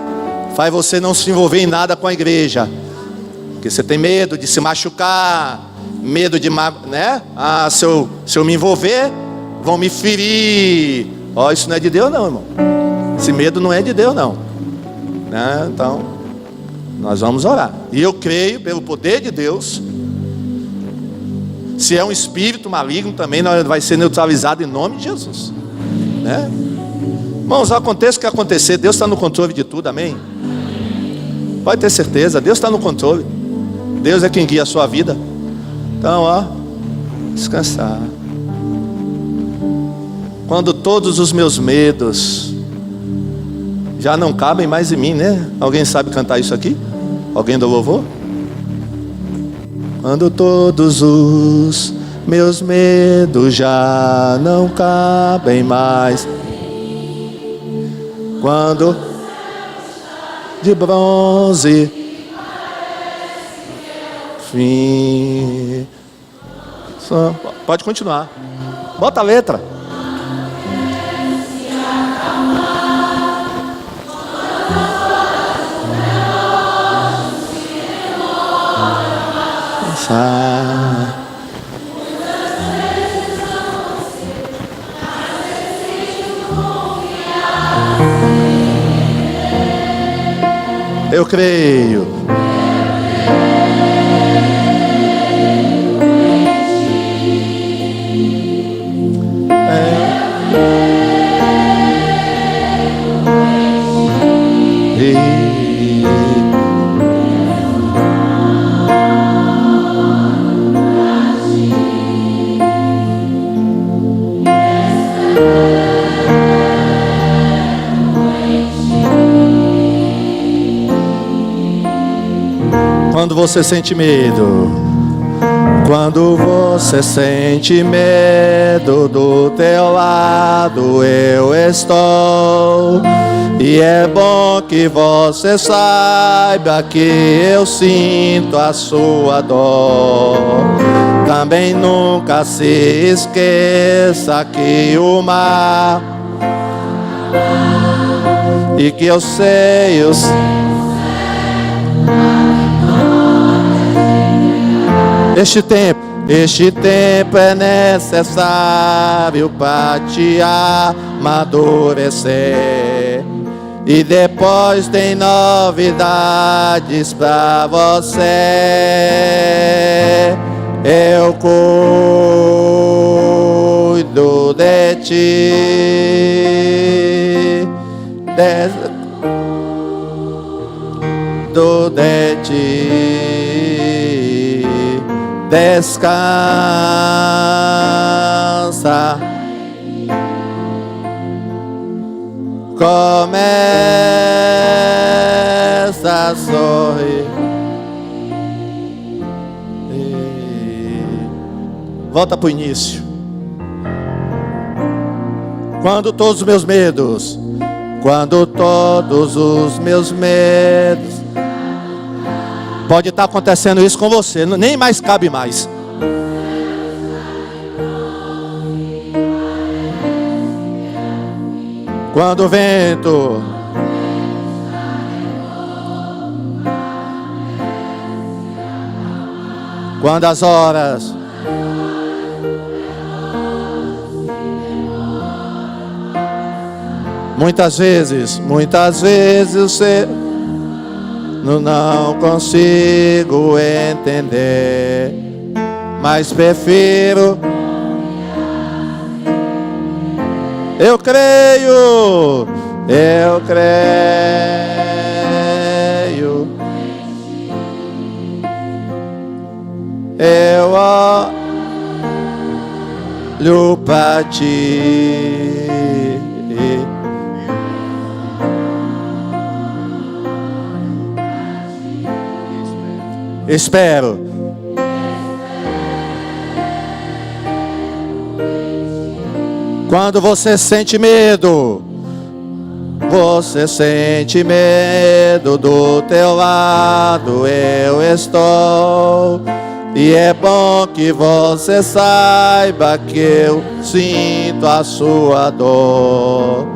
[SPEAKER 2] faz você não se envolver em nada com a igreja, porque você tem medo de se machucar, medo de, né? Se eu me envolver, vão me ferir. Isso não é de Deus não, irmão. Esse medo não é de Deus não, né? Então nós vamos orar. E eu creio, pelo poder de Deus, se é um espírito maligno também, vai ser neutralizado em nome de Jesus, né? Irmãos, aconteça o que acontecer, Deus está no controle de tudo, amém? Pode ter certeza, Deus está no controle. Deus é quem guia a sua vida. Então, descansar. Quando todos os meus medos já não cabem mais em mim, né? Alguém sabe cantar isso aqui? Alguém do louvor? Quando todos os meus medos já não cabem mais, quando de bronze fim. Pode continuar. Bota a letra. Eu creio. Quando você sente medo, quando você sente medo, do teu lado eu estou. E é bom que você saiba que eu sinto a sua dor. Também nunca se esqueça que o mar, e que eu sei, Este tempo é necessário para te amadurecer. E depois tem novidades para você. Eu cuido de ti, de ti. Descansa, começa a sorrir. Volta para o início. Quando todos os meus medos, pode estar acontecendo isso com você, nem mais cabe mais. Quando o vento, quando as horas, muitas vezes você não consigo entender, mas prefiro. Eu creio. Eu olho para ti. Espero. Quando você sente medo, do teu lado eu estou. E é bom que você saiba que eu sinto a sua dor.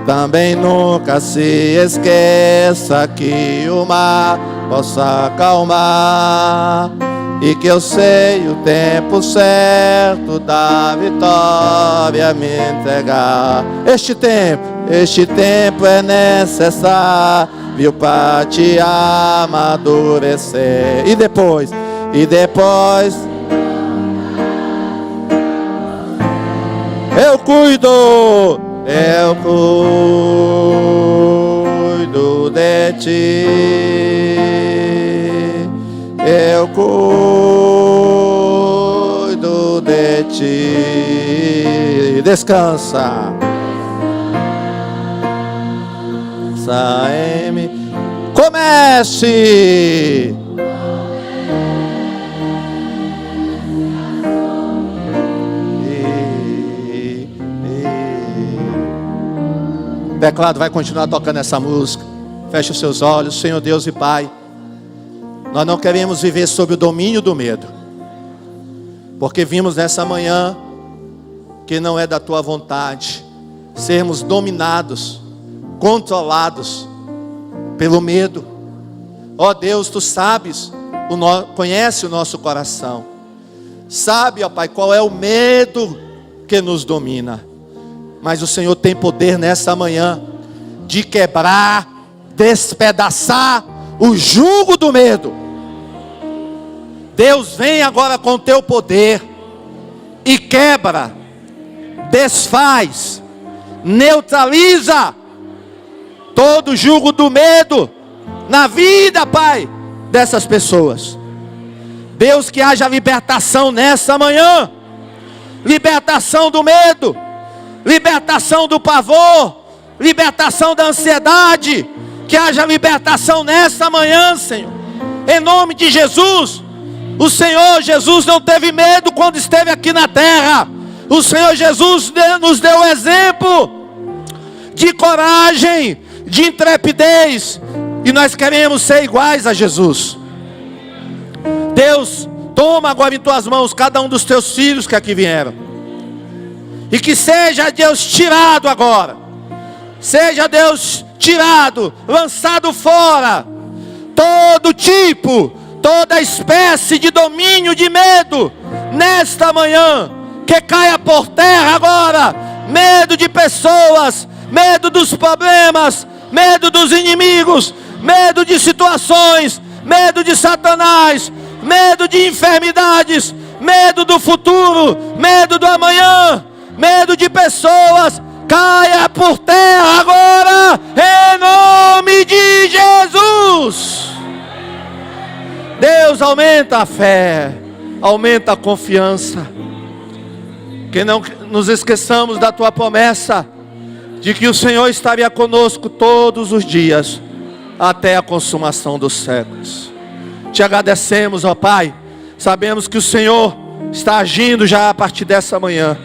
[SPEAKER 2] Também nunca se esqueça que o mar possa acalmar, e que eu sei o tempo certo da vitória me entregar. Este tempo é necessário para te amadurecer. E depois eu cuido de ti. Eu cuido de ti. Descansa. Comece. O teclado vai continuar tocando essa música. Feche os seus olhos. Senhor Deus e Pai, nós não queremos viver sob o domínio do medo, porque vimos nessa manhã que não é da Tua vontade sermos dominados, controlados pelo medo. Ó Deus, Tu sabes, conhece o nosso coração. Sabe, ó Pai, qual é o medo que nos domina. Mas o Senhor tem poder nessa manhã de quebrar, despedaçar o jugo do medo. Deus vem agora com o teu poder e quebra, desfaz, neutraliza todo o jugo do medo na vida, Pai, dessas pessoas. Deus, que haja libertação nessa manhã, libertação do medo, libertação do pavor, libertação da ansiedade, que haja libertação nessa manhã, Senhor, em nome de Jesus. O Senhor Jesus não teve medo quando esteve aqui na terra. O Senhor Jesus nos deu exemplo de coragem, de intrepidez, e nós queremos ser iguais a Jesus. Deus, toma agora em tuas mãos cada um dos teus filhos que aqui vieram, e que seja, Deus, tirado agora, seja, Deus, tirado, lançado fora, todo tipo, toda espécie de domínio de medo, nesta manhã, que caia por terra agora, medo de pessoas, medo dos problemas, medo dos inimigos, medo de situações, medo de Satanás, medo de enfermidades, medo do futuro, medo do amanhã, medo de pessoas, caia por terra agora, em nome de Jesus. Deus, aumenta a fé, aumenta a confiança, que não nos esqueçamos da tua promessa, de que o Senhor estaria conosco todos os dias, até a consumação dos séculos. Te agradecemos, ó Pai, sabemos que o Senhor está agindo já a partir dessa manhã,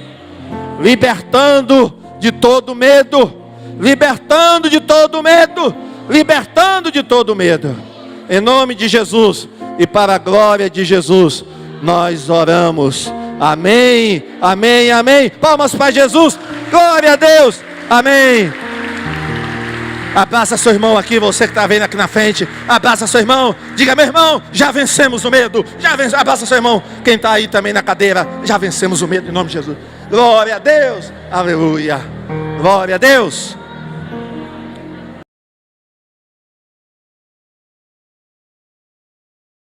[SPEAKER 2] libertando de todo medo, libertando de todo medo, libertando de todo medo, em nome de Jesus, e para a glória de Jesus, nós oramos, amém, amém, amém. Palmas para Jesus, glória a Deus, amém. Abraça seu irmão aqui, você que está vendo aqui na frente, abraça seu irmão, diga: meu irmão, já vencemos o medo, abraça seu irmão, quem está aí também na cadeira, já vencemos o medo, em nome de Jesus, glória a Deus, aleluia, glória a Deus.